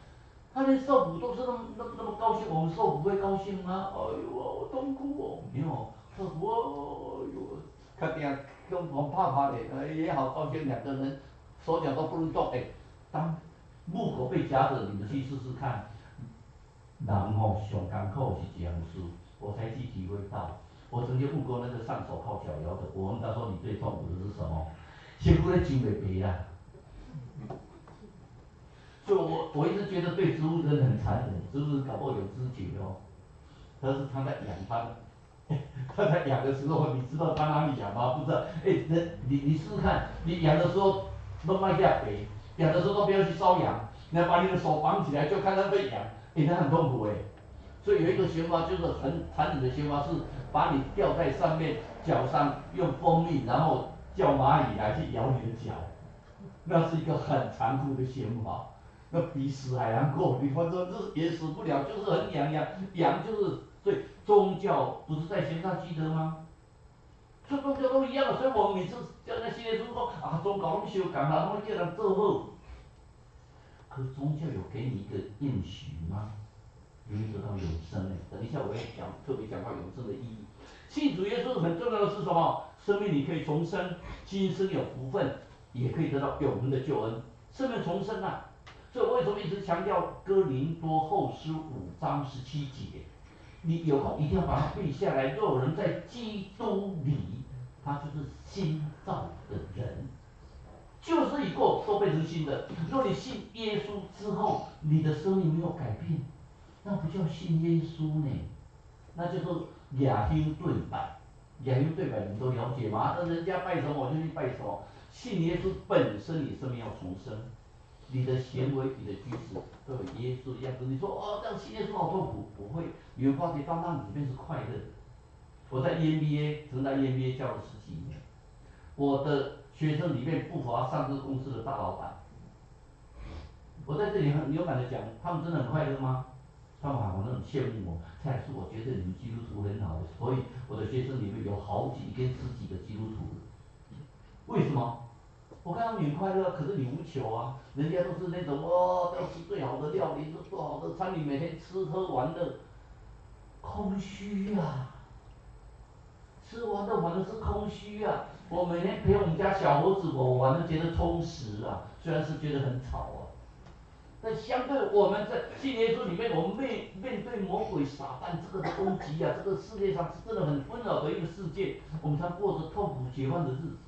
他连受苦都是那么高兴，我们受苦会高兴吗？哎呦，我痛苦哦，没有受苦哦，哎呦，他这样跟我怕怕的，也好高兴，两个人手脚都不能动。哎，当木狗被夹着，你们去试试看，人吼上艰苦是这样事，我才去体会到。我曾经问过那个上手靠脚摇的，我问他说你最痛苦的是什么？辛苦的经袂赔啦。所以我一直觉得对植物人很残忍，植物搞不好有知觉哦，但是他在养它，他在养的时候，你知道他哪里养吗？不知道。你试试看，你养的时候都卖下肥，养的时候都不要去搔痒，你要把你的手绑起来，就看它被痒，它很痛苦所以有一个学法就是很残忍的学法，是把你吊在上面脚上，用蜂蜜，然后叫蚂蚁来去咬你的脚，那是一个很残酷的刑法。那比死还难过，你反正就是也死不了，就是很痒就是，所以宗教不是在宣上记得吗？所以宗教都一样的，所以我们每次叫那些人说啊，宗教拢相共啦，拢叫人做好。可是宗教有给你一个应许吗？你会得到永生等一下我会特别讲到永生的意义。信主耶稣很重要的是什么？生命你可以重生，今生有福分，也可以得到永恒的救恩，生命重生啊！所以我为什么一直强调哥林多后书5章17节？你有空一定要把它背下来。若有人在基督里，他就是新造的人，旧事已过，都变成新的。若你信耶稣之后，你的生命没有改变，那不叫信耶稣呢，那就是亚丢对拜。亚丢对拜你们都了解吗？那人家拜什么我就去拜什么。信耶稣本身，你生命要重生。你的行为、你的居止都有耶稣的样子。你说哦，这样信耶稣好痛苦，不会，你会发觉到那里面是快乐的。我在 EMBA， 曾在 EMBA 教了10几年，我的学生里面不乏上市公司的大老板。我在这里很勇敢的讲，他们真的很快乐吗？他们好像很羡慕我。蔡老师，我觉得你们基督徒很好，所以我的学生里面有好几跟10几个基督徒。为什么？我看他们很快乐，可是你无求啊，人家都是那种哦，要吃最好的料理，吃最好的餐饮，每天吃喝玩乐，空虚啊！吃完的反正是空虚啊！我每天陪我们家小猴子，我玩的觉得充实啊，虽然是觉得很吵啊，但相对我们在信耶稣里面，我们面对魔鬼撒旦这个的攻击啊，这个世界上是真的很纷扰的一个世界，我们才过着痛苦绝望的日子。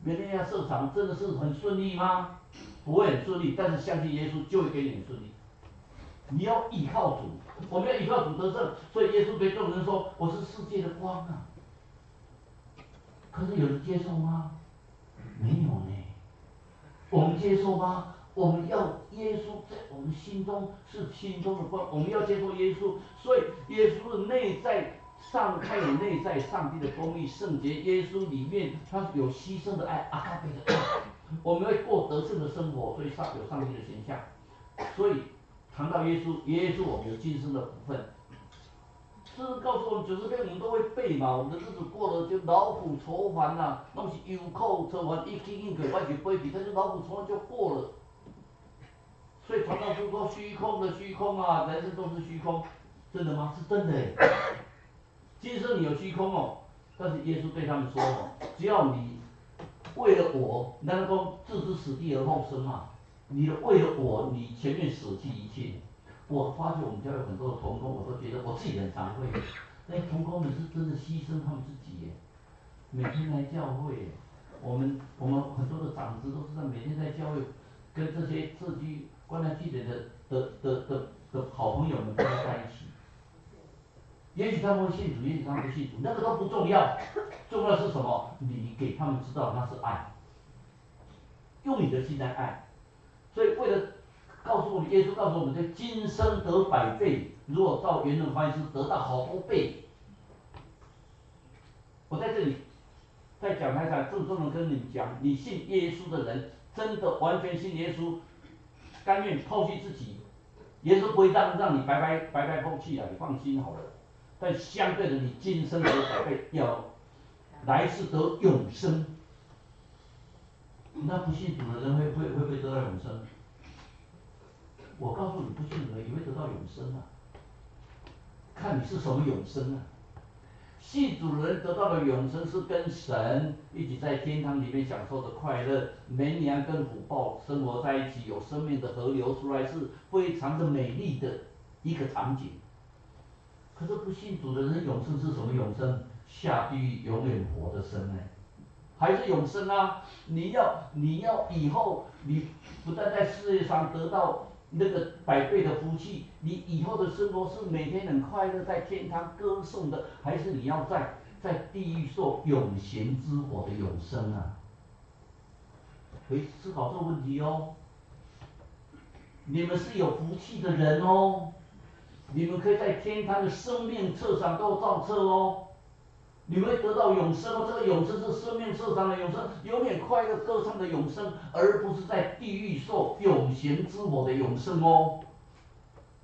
每天要设场真的是很顺利吗？不会很顺利，但是相信耶稣就会给你很顺利。你要依靠主，我们要依靠主得胜，所以耶稣对众人说：“我是世界的光啊。”可是有人接受吗？没有呢。我们接受吗？我们要耶稣在我们心中是心中的光，我们要接受耶稣，所以耶稣的内在。他有内在上帝的公义圣洁，耶稣里面他有牺牲的爱，阿嘎贝的爱，我们会过得胜的生活，所以有上帝的形象。所以谈到耶稣，耶稣我们有今生的福分。诗人告诉我们90篇我们都会背嘛，我们的日子过了就劳苦愁烦呐，拢是忧苦愁烦，一起应过我就背起，但是劳苦愁烦就过了。所以传道书说虚空的虚空啊，人生都是虚空，真的吗？是真的今生你有虚空哦，但是耶稣对他们说哦，只要你为了我，能够置之死地而后生嘛，你为了我，你前面舍弃一切。我发觉我们家有很多的同工，我都觉得我自己很惭愧，那同工们是真的牺牲他们自己耶，每天来教会，我们很多的长子都是在每天在教会，跟这些社区关爱据点的好朋友们都在一起。也许他们会信主，也许他们不信主，那个都不重要，重要是什么？你给他们知道那是爱，用你的心来爱。所以为了告诉我们，耶稣告诉我们，这今生得100倍，如果照原文翻译是得到好多倍。我在这里在讲台上郑重的跟你们讲，你信耶稣的人，真的完全信耶稣，甘愿抛弃自己，耶稣不会让你白白抛弃啊，你放心好了。但相对的，你今生得100倍，要来世得永生。那不信主的人会不会得到永生？我告诉你，不信主的也会得到永生啊。看你是什么永生啊？信主的人得到的永生是跟神一起在天堂里面享受的快乐，绵羊跟虎豹生活在一起，有生命的河流出来，是非常的美丽的一个场景。可是不信主的人永生是什么永生？下地狱永远活的生呢？还是永生啊？你要以后你不但在世界上得到那个100倍的福气，你以后的生活是每天很快乐，在天堂歌颂的，还是你要在地狱受永咸之火的永生啊？可以思考这个问题哦。你们是有福气的人哦，你们可以在天堂的生命册上都造册哦。你们会得到永生哦，这个永生是生命册上的永生，永远快乐歌唱的永生，而不是在地狱受永咸之火的永生哦。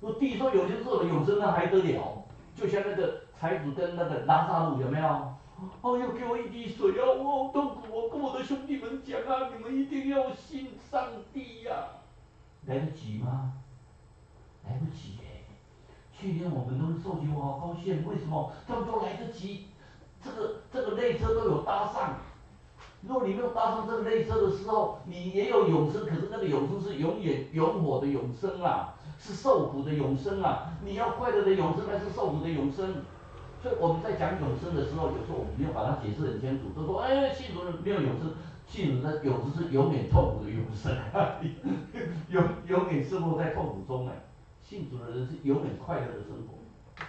说地狱受永咸之火的永生，那还得了？就像那个财主跟那个拉萨路有没有？哎呦，给我一滴水啊！我好痛苦，我跟我的兄弟们讲啊，你们一定要信上帝呀、来得及吗？来不及耶。去年我们都受洗，我好高兴，为什么？他们都来得及。这个列车都有搭上，如果你没有搭上这个列车的时候，你也有永生，可是那个永生是永远永火的永生啊，是受苦的永生啊。你要快乐的永生还是受苦的永生？所以我们在讲永生的时候，有时候我们没有把它解释很清楚，都说哎，信主人没有永生，信主的永生是永远痛苦的永生，永远生活在痛苦中哎。信主的人是永远快乐的生活。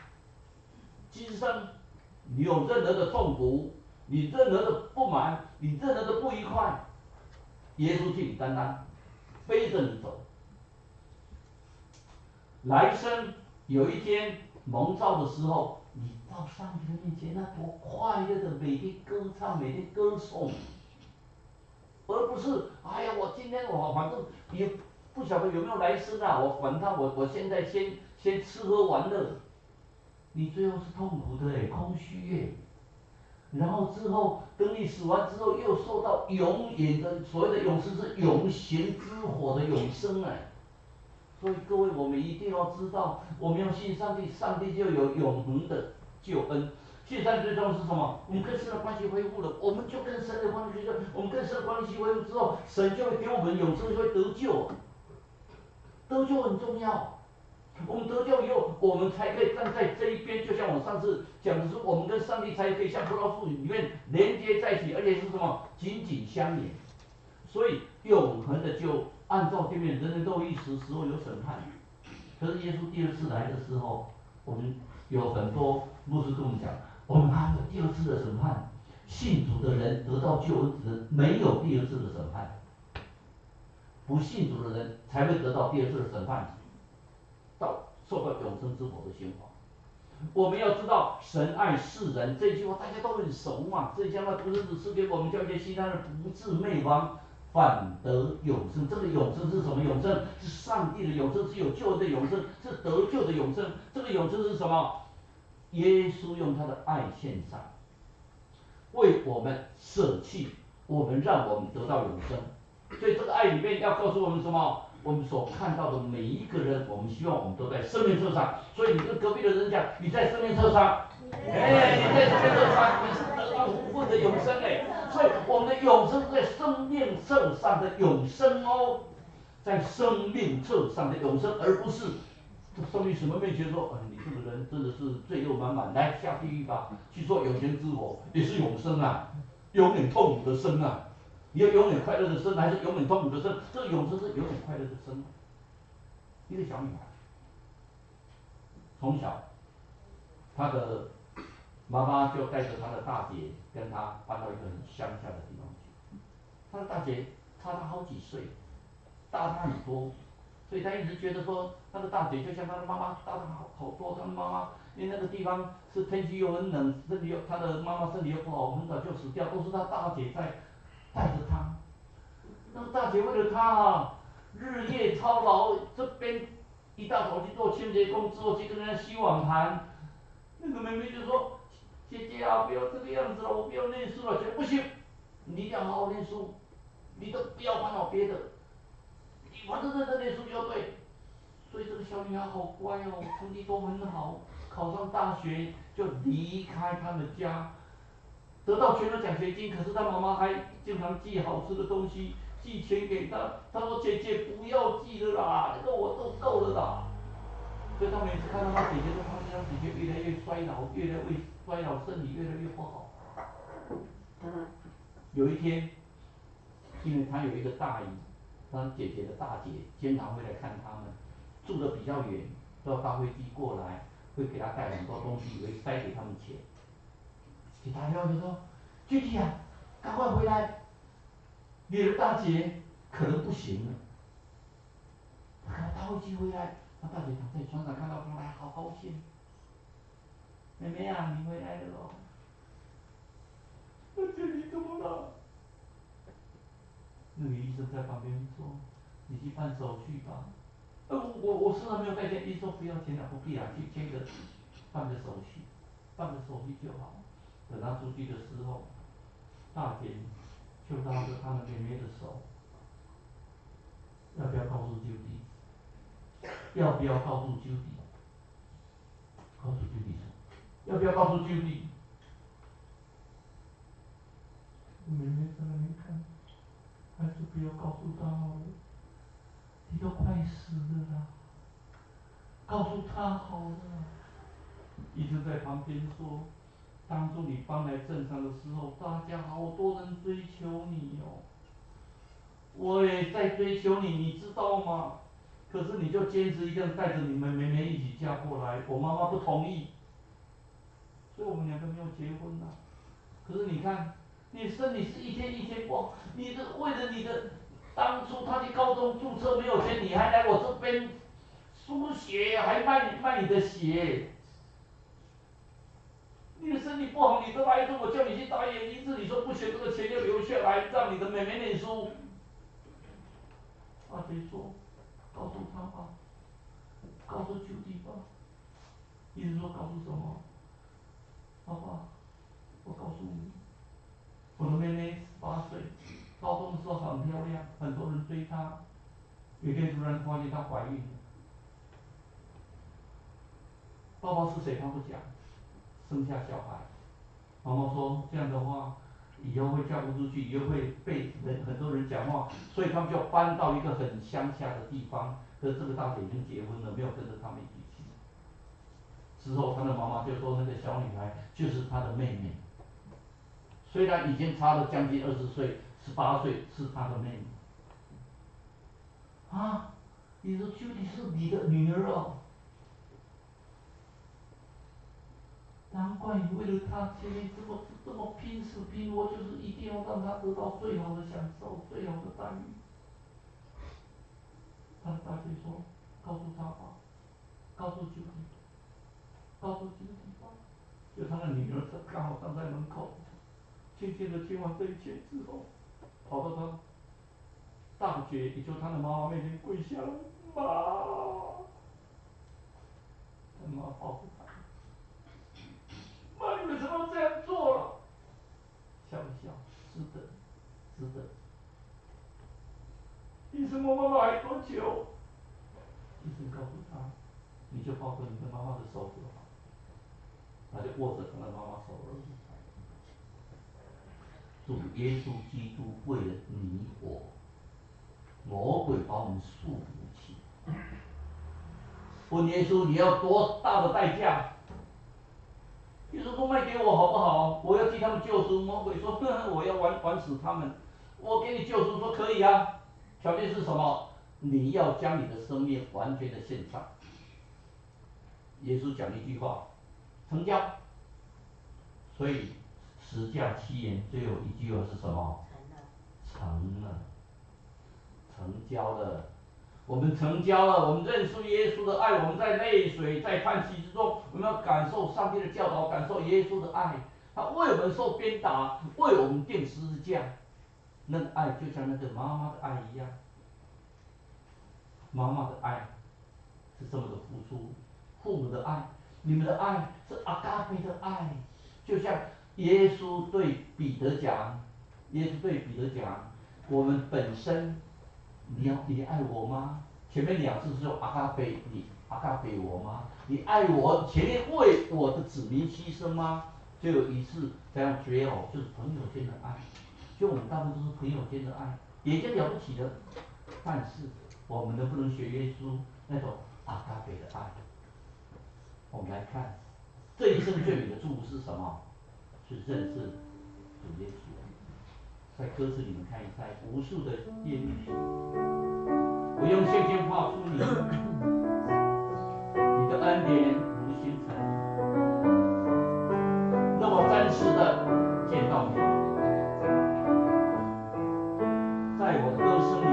今生你有任何的痛苦，你任何的不满，你任何的不愉快，耶稣替你担当，背着你走。来生有一天蒙召的时候，你到上帝的面前，那多快乐的每天歌唱，每天歌颂，而不是哎呀，我今天我反正也不晓得有没有来生啊，反正我现在先吃喝玩乐，你最后是痛苦的哎，空虚哎。然后之后，等你死完之后，又受到永远的所谓的永生是永咸之火的永生哎。所以各位，我们一定要知道，我们要信上帝，上帝就有永恒的救恩。信上帝最重要是什么？我们跟神的关系恢复了，我们就跟神的关系恢复，我们跟神的关系恢复之后，神就会给我们永生，就会得救。得救很重要。我们得救以后，我们才可以站在这一边，就像我上次讲的是，我们跟上帝才可以像葡萄树里面连接在一起，而且是什么？紧紧相连。所以永恒的就按照这边人人都有一时，时候有审判。可是耶稣第二次来的时候，我们有很多牧师跟我们讲，我们还有第二次的审判。信主的人得到救恩的人没有第二次的审判，不信主的人才会得到第二次的审判。受到永生之火的刑罚。我们要知道神爱世人这句话大家都很熟嘛，这将来不是只是给我们教些西方的不至灭亡，反得永生。这个永生是什么永生？是上帝的永生，是有救恩的永生，是得救的永生。这个永生是什么？耶稣用他的爱献上，为我们舍弃，我们让我们得到永生。所以这个爱里面要告诉我们什么？我们所看到的每一个人，我们希望我们都在生命册上。所以你跟隔壁的人讲，你在生命册上，哎，你在生命册上，你是得到无份的永生哎。所以我们的永生是在生命册上的永生哦，在生命册上的永生，而不是上帝什么面前说，你这个人真的是罪恶满满，来下地狱吧，去做永生之火，也是永生啊，永远痛苦的生啊。你要永远快乐的生，还是永远痛苦的生？这个永生是永远快乐的生。一个小女孩，从小，她的妈妈就带着她的大姐跟她搬到一个很乡下的地方去。她的大姐差她好几岁，大她很多，所以她一直觉得说，她的大姐就像她的妈妈大她好多。她的妈妈因为那个地方是天气又很冷，身体又她的妈妈身体又不好，很早就死掉，都是她大姐在带着她。那个大姐为了她啊，日夜操劳，这边一大早去做清洁工，之后去跟人家洗碗盘。那个妹妹就说：“姐姐啊，不要这个样子了，我不要念书了。”姐不行，你一定要好好念书，你都不要烦恼别的，你反正认真念书就对。所以这个小女孩好乖哦，成绩都很好。考上大学就离开他们家，得到全额奖学金，可是他妈妈还经常寄好吃的东西，寄钱给他。他说姐姐不要寄了啦，那个我都够了啦。所以他每次看到他姐姐，都发现他姐姐越来越衰老，越来越衰老，身体越来越不好。有一天，因为他有一个大姨，他姐姐的大姐，经常会来看他们，住的比较远，都要搭飞机过来，会给他带很多东西，也会塞给他们钱。就打电话就说，具体啊，赶快回来，你的大姐可能不行了。他搭飞机回来，他大姐躺在床上看到他来，好高兴。妹妹啊，你回来了咯。大姐你怎么了？那个医生在旁边说，你去办手续吧。我身上没有带钱，医生说不要钱了，不必了，去签个办个手续，办个手续就好。等他出去的时候，大姐就拉着他们妹妹的手，要不要告诉救弟？要不要告诉救弟？告诉救弟说，要不要告诉救弟？妹妹在那边看，还是不要告诉他好了，你都快死了啦，告诉他好了。医生在旁边说，当初你搬来镇上的时候，大家好多人追求你哦，我也在追求你，你知道吗？可是你就坚持一定要带着你们妹妹一起嫁过来，我妈妈不同意，所以我们两个没有结婚啊。可是你看，你身体是一天一天不好，你的为了你的，当初他去高中注册没有钱，你还来我这边输血，还卖你的血。你的身体不好，你得癌症，我叫你去打眼医治，你说不行，这个钱就留下来，让你的妹妹念书。阿姐说，告诉他吧，告诉九弟吧。医生说告诉什么？爸爸，我告诉你，我的妹妹18岁，高中的时候很漂亮，很多人追她。有一天突然发现她怀孕了。爸爸是谁？他不讲，生下小孩。妈妈说这样的话，以后会嫁不出去，以后会被很多人讲话，所以他们就搬到一个很乡下的地方。可是这个大姐已经结婚了，没有跟着他们一起去。之后，他的妈妈就说那个小女孩就是她的妹妹，虽然已经差了将近20岁，18岁是她的妹妹。啊，你说究竟是你的女儿哦？难怪你为了她前面这么拼死拼活，就是一定要让她得到最好的享受，最好的待遇。他的大姐说：“告诉他吧，告诉九弟，告诉九弟吧。”就他的女儿刚好站在门口，静静的听完这一切之后，跑到他大姐，也就他的妈妈面前跪下了，妈，他妈抱着他，妈，你为什么这样做了？笑一笑，值得，值得。医生问妈妈还多久？医生告诉他，你就抱着你的妈妈的手就好。他就握着他的妈妈手而已。主耶稣基督为了你我，魔鬼把我们束缚起。问耶稣，你要多大的代价？耶稣说卖给我好不好？我要替他们救赎。魔鬼说，我要玩死他们。我给你救赎，说可以啊，条件是什么？你要将你的生命完全的献上。耶稣讲一句话，成交。所以十架7言最后一句话是什么？成了，成交了。我们成交了，我们认识耶稣的爱，我们在泪水、在叹息之中，我们要感受上帝的教导，感受耶稣的爱。他为我们受鞭打，为我们钉十字架，那个爱就像那个妈妈的爱一样。妈妈的爱是这么的付出，父母的爱，你们的爱是阿嘎贝的爱，就像耶稣对彼得讲，耶稣对彼得讲，我们本身，你爱我吗？前面2次是用阿嘎贝，阿嘎给我吗？你爱我，前面为我的子民牺牲吗？就有一次这样绝哦，就是朋友间的爱，就我们大部分都是朋友间的爱，也就了不起的。但是我们能不能学耶稣那种阿嘎给的爱？我们来看，这一生最美的祝福是什么？是认识主耶稣。在歌词里面看一下，无数的艳丽曲，我用线线画出你，你的恩典如星辰，让我真实的见到你，在我的歌声里，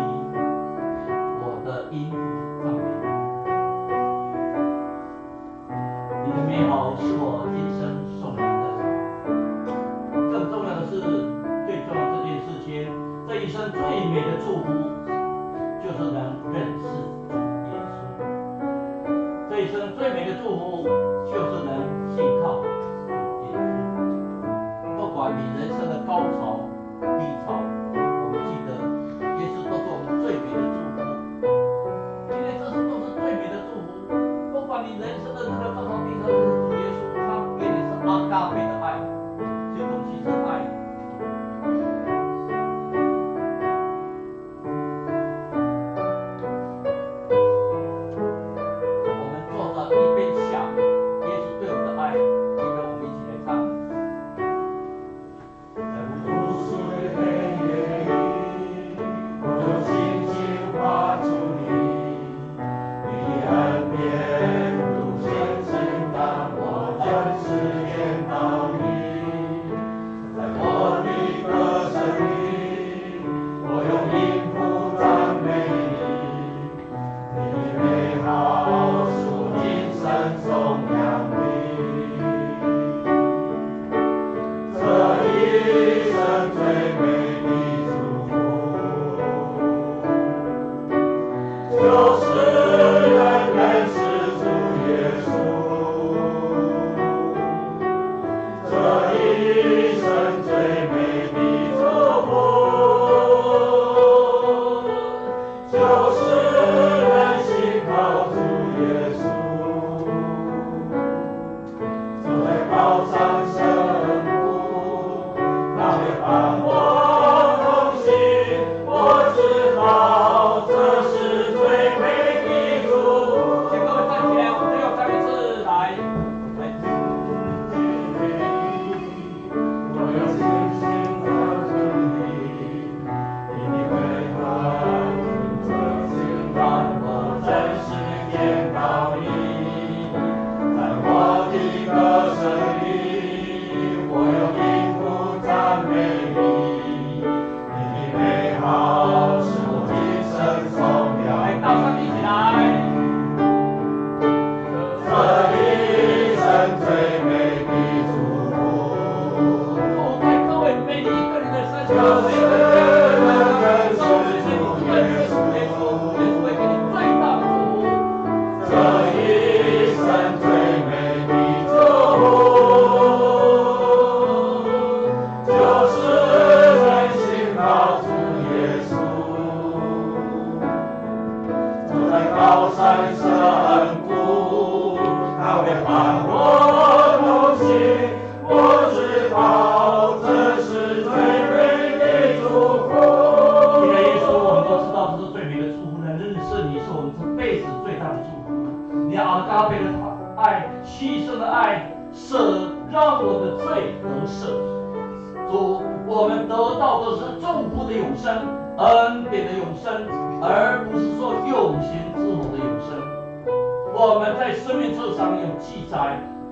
我的音符赞美你，你的美好是我今生送来的。更重要的是，最重要这件事情，这一生最美的祝福，就是能认识主耶稣。这一生最美的祝福，就是能信靠主耶稣。不管你人生的高潮低潮，我们记得耶稣都是我们最美的祝福，因为这都是最美的祝福。不管你人生的这个高潮低潮，主耶稣他给你是阿嘎贝的爱，这东西是爱。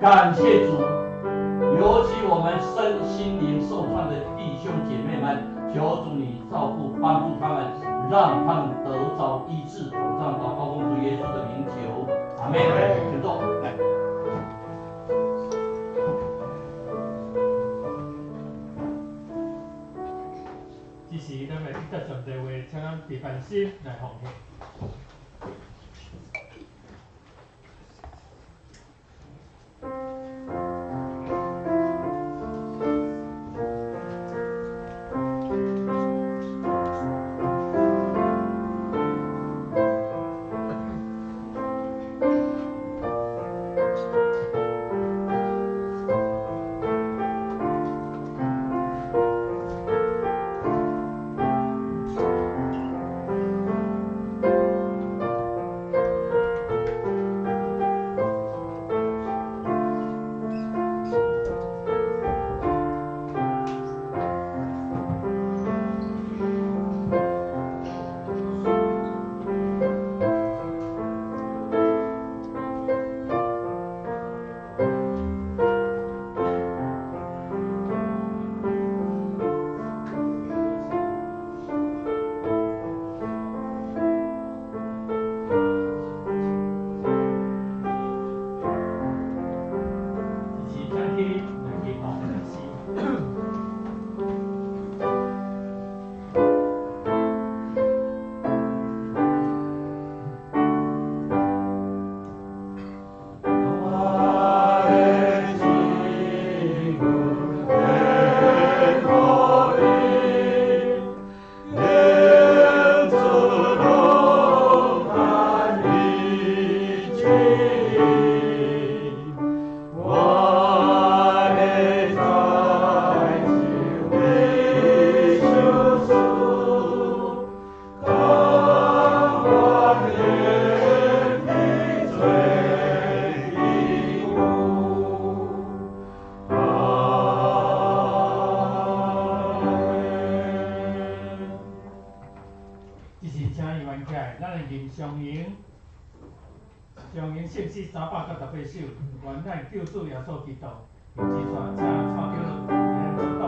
感谢主，尤其我们身心灵受创的弟兄姐妹们，求主你照顾帮助他们，让他们得着医治，保障祷告奉主耶稣的名求，阿门。请坐，来。这时咱来记得上帝话，请咱备办心来奉献。请伊原起来，咱会念上营圣诗318首，愿咱救主耶稣基督，用之线，请蔡叫做言主导。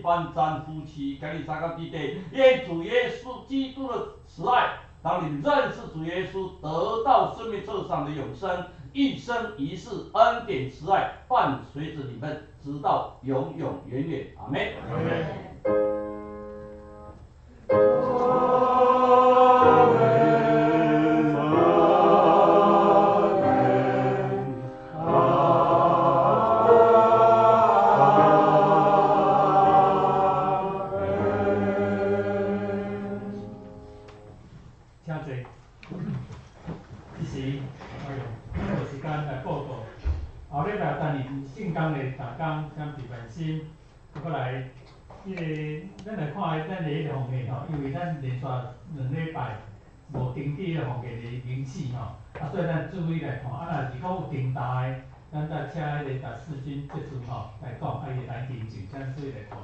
万赞夫妻，给你参考基地，愿主耶稣基督的慈爱，当你认识主耶稣，得到生命册上的永生，一生一世恩典慈爱伴随着你们，直到永永远远。阿门。阿门。过来，咱来看咱的迄个奉献吼，因为咱连续2礼拜无停止个奉献的名次吼，所以咱注意来看，若是讲有重大的，咱再请迄个达世军这阵吼来讲，伊来订正，咱注意来看。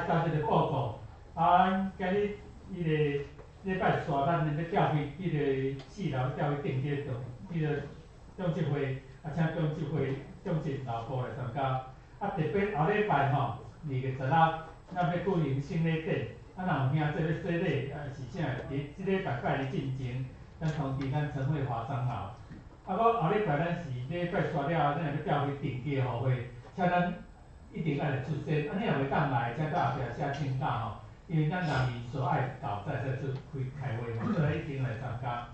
到这个报告，今日迄个礼拜四，咱要调去迄个4楼调去订这中执会，请中执老婆来参加。特别后礼拜吼，2月16，咱要举行新礼典，若有兄做要洗礼，是啥？伫即礼拜拜日进前，咱通知咱陈慧华长老。搁后礼拜咱是礼拜煞了，咱会要调去定期互会，请咱一定爱来出席。你若袂当来，请到后壁写请假吼，因为咱人民所爱到再出开会嘛，所以一定来参加。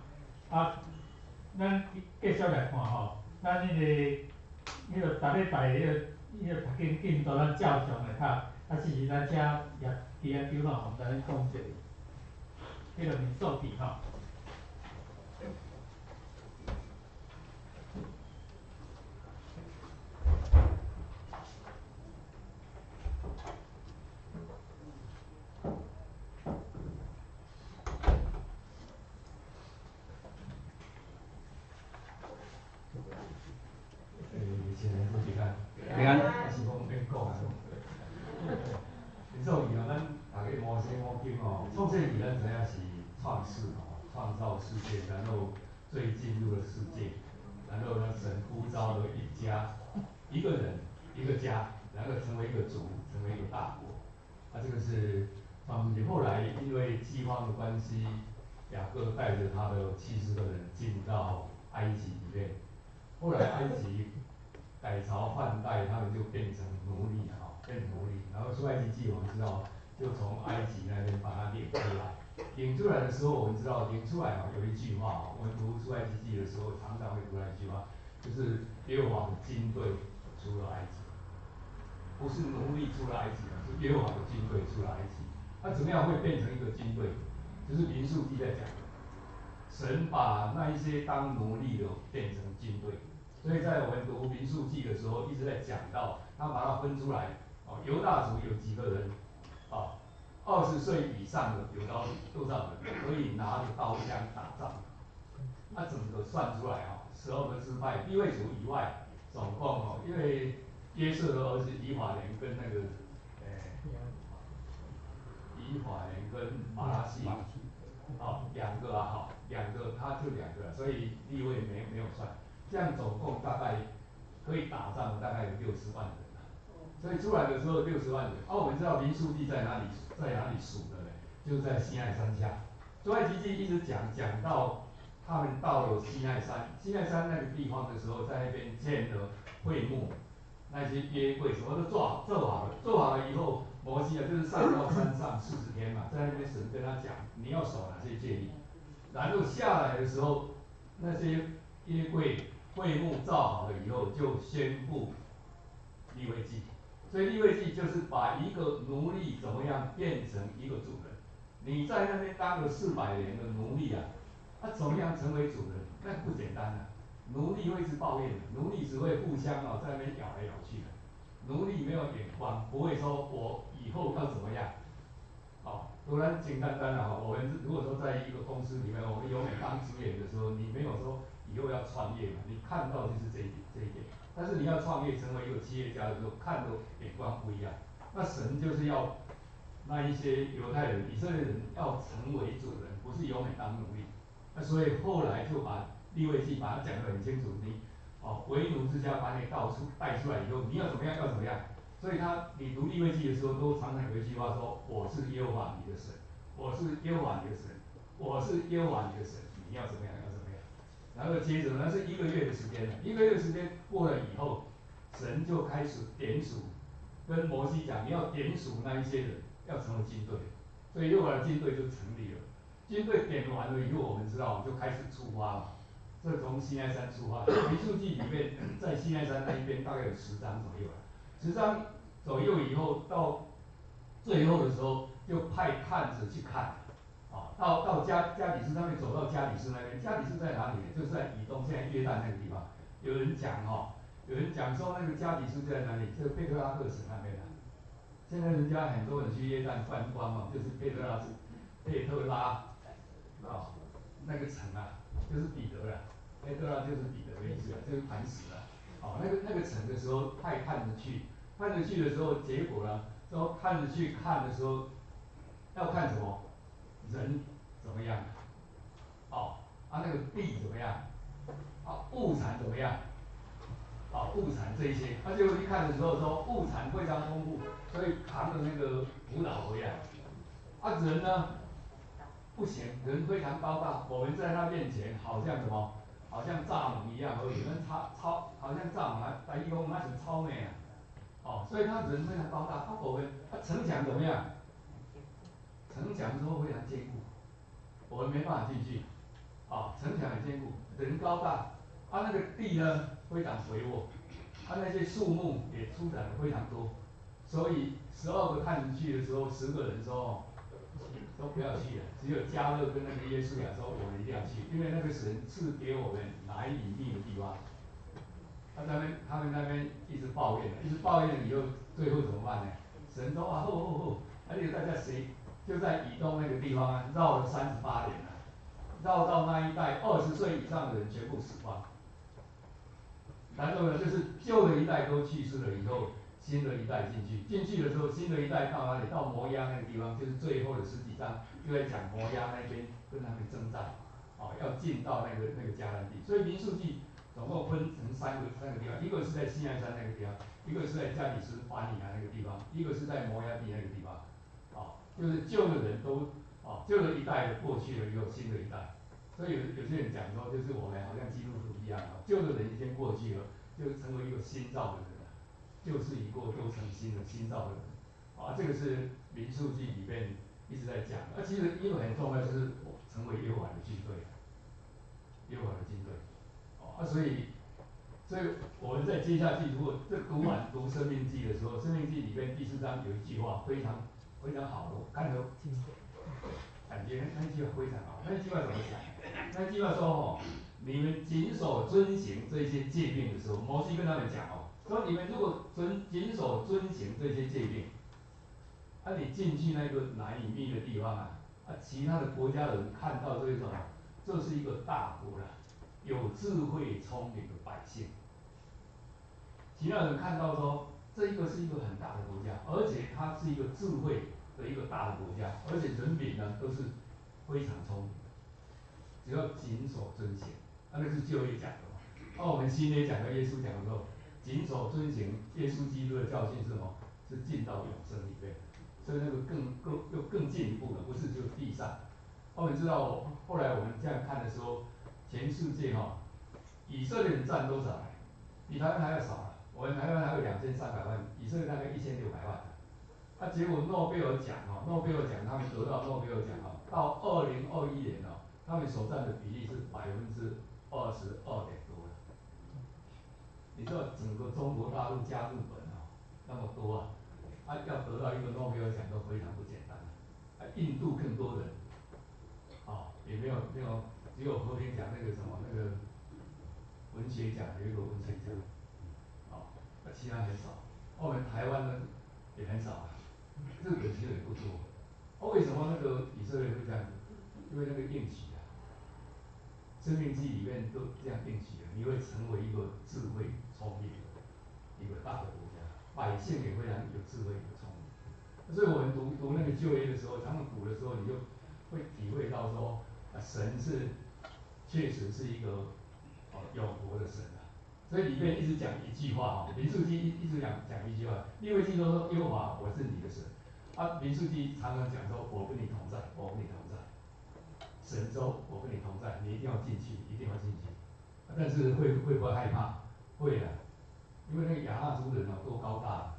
咱继续来看吼，咱迄个逐礼拜迄个进度咱照常来读，是咱遮也伫咧张老咱讲者，迄个民数记吼。平安，是讲免讲啊。民数记吼，咱大家摩西五经吼，创世记咱知影是创世吼，创造世界，然后最进入了世界，然后呢，神呼召了一家，一个人，一个家，然后成为一个族，成为一个大国。这个是创世记。后来因为饥荒的关系，雅各带着他的70个人进到埃及里面，后来埃及改朝换代，他们就变成奴隶变奴隶。然后出埃及记我们知道，就从埃及那边把它领出来。领出来的时候，我们知道领出来有一句话我们读出埃及记的时候，常常会读那一句话，就是耶和华的军队出了埃及，不是奴隶出了埃及，是耶和华的军队出了埃及。那怎么样会变成一个军队？就是民数记在讲的，神把那一些当奴隶的变成军队。所以在我们读民数记的时候，一直在讲到，他把它分出来，犹大族有几个人，20岁以上的有多少人可以拿着刀枪打仗？整个算出来12个支派，利未族以外，总共因为约瑟的儿子以法莲跟那个以法莲跟马拉西，2个两个他就两个，所以立位没有算，这样总共大概可以打仗大概有60万人啊，所以出来的时候60万人。我们知道民数记在哪里数的呢？就是在西奈山下。出埃及记一直讲到他们到了西奈山，西奈山那个地方的时候，在那边建了会幕，那些约柜什么都做好了以后，摩西就是上到山上40天嘛，在那边神跟他讲你要守哪些诫命，然后下来的时候，那些约柜会幕造好了以后，就宣布利未记。所以利未记就是把一个奴隶怎么样变成一个主人。你在那边当了400年的奴隶啊，怎么样成为主人？那不简单啊。奴隶会一直抱怨的，奴隶只会互相在那边咬来咬去的。奴隶没有眼光，不会说我以后要怎么样。当然简单我们如果说在一个公司里面，我们永远当职员的时候，你没有说以后要创业嘛，你看到就是这一点。但是你要创业成为一个企业家的时候，看的眼光不一样。那神就是要那一些犹太人、以色列人要成为主人，不是永远当奴隶。那所以后来就把利未记把它讲得很清楚，你为奴之家把你带出来以后，你要怎么样要怎么样。所以你读利未记的时候，都常常有一句话说：“我是耶和华你的神，我是耶和华你的神，我是耶和华你的神，你要怎么样要怎么样。”然后接着呢是1个月的时间了，1个月的时间过了以后，神就开始点数，跟摩西讲，你要点数那一些人要成为军队，所以耶和华的军队就成立了。军队点完了以后，我们知道就开始出发了。这从西奈山出发，民数记里面在西奈山那一边大概有10章左右了。10章左右以后，到最后的时候就派探子去看，到加底斯那边走到加底斯那边，加底斯在哪里呢？就是在以东，现在约旦那个地方。有人讲说那个加底斯在哪里？就是贝特拉克省那边的。现在人家很多人去约旦观光就是贝特拉那个城就是彼得啦，贝特拉就是彼得的意思就是磐石啦。那个城的时候派探子去，的时候，结果呢，说探子去看的时候，要看什么？人怎么样？那个地怎么样？物产怎么样？物产这一些，结果一看的时候说物产非常丰富，所以扛着那个辅导回来。人呢不行，人非常高大，我们在他面前好像什么？好像蚱蜢一样而已，好像蚱蜢，大义公那是超美所以他人非常高大。我们城墙怎么样？城墙说非常坚固，我们没办法进去。城墙很坚固，人高大，那个地呢非常肥沃，那些树木也出产的非常多，所以12个探子去的时候，10个人说都不要去了，只有加勒跟那个耶稣亚说我们一定要去，因为那个神赐给我们来隐秘的地方。他们那边一直抱怨了以后，最后怎么办呢？神说后，而且大家就在以东那个地方绕了38年了，绕到那一带20岁以上的人全部死光。然后呢，就是旧的一代都去世了以后，新的一代进去的时候，新的一代到哪里？到摩押那个地方，就是最后的10几章就在讲摩押那边跟他们征战，要进到那个迦南地。所以民数记总共分成三个地方，一个是在西奈山那个地方，一个是在加底斯巴尼亚那个地方，一个是在摩押地那个地方。就是旧的人都旧的一代过去了以后，新的一代。所以有些人讲说，就是我们好像基督徒一样旧的人已经过去了，就成为一个新造的人了，旧事已过，都成新的新造的人。这个是民数记里面一直在讲。其实一个很重要就是成为耶和华的军队，耶和华的军队。所以我们再接下去，如果读生命记的时候，生命记里面第4章有一句话非常非常好的，我看着感觉那句话非常好。那句话怎么讲？那句话说你们谨守遵行这些诫命的时候，摩西跟他们讲说你们如果谨守遵行这些诫命，你进去那个难隐秘的地方其他的国家人看到这种，这是一个大国了，有智慧聪明的百姓。其他人看到说，这一个是一个很大的国家，而且它是一个智慧的一个大的国家，而且人民呢都是非常聪明的。只要谨守遵行，那是旧约讲的嘛。我们新约讲的，耶稣讲的时候，谨守遵行耶稣基督的教训是什么？是进到永生里面，所以那个更进一步的，不是就地上。我们知道，后来我们这样看的时候，全世界以色列人占多少？比台湾还要少啊。我们台湾还有2300万，以色列大概1600万。结果诺贝尔奖诺贝尔奖他们得到诺贝尔奖到2021年他们所占的比例是22.多了。你知道整个中国大陆加日本那么多要得到一个诺贝尔奖都非常不简单。印度更多人，也没有，只有和平奖那个什么那个文学奖有一个文学奖，其他很少。我们台湾呢也很少日本其实也不多。为什么那个以色列会这样子？因为那个应许生命记里面都这样应许你会成为一个智慧聪明的一个大的国家，百姓也非常有智慧有聪明。所以我们读那个旧约的时候，常常读的时候，你就会体会到说，神确实是一个永活的神所以里面一直讲一句话民数记一直讲一句话，利未记都说耶和华我是你的神。民数记常常讲说我跟你同在，我跟你同在。神州我跟你同在，你一定要进去，一定要进去。但是会不会害怕？会的，因为那个亚纳族人多高大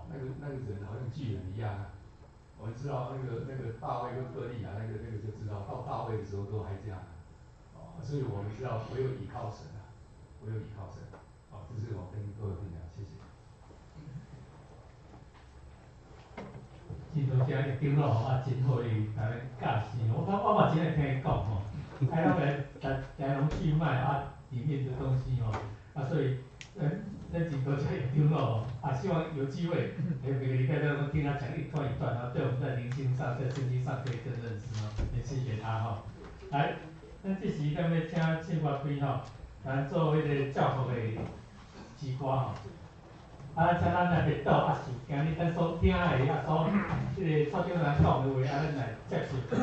那个人好像巨人一样我们知道那个大卫跟歌利亚那个就知道，到大卫的时候都还这样所以我们知道唯有依靠神唯有依靠神。这是我跟各位分享，谢谢。真多谢伊长老真好伊甲咱教示我嘛真爱听伊讲拢来龙去脉里面的东西所以咱真多谢伊长老希望有机会每个礼拜都能够听他讲一段一段对我们在灵性上在圣经上可以更认识也谢谢他来，咱这时咱要请庆国辉咱做迄个教学的诗歌请咱来领导是今日咱所听的所迄个蔡长人讲的话咱来接受周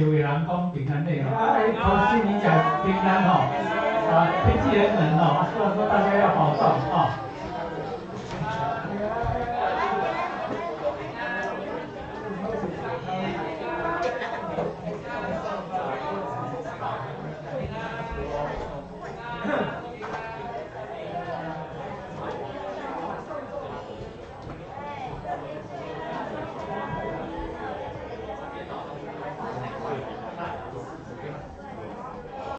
围人讲平安夜祝新年讲平安天气很冷希望说大家要保重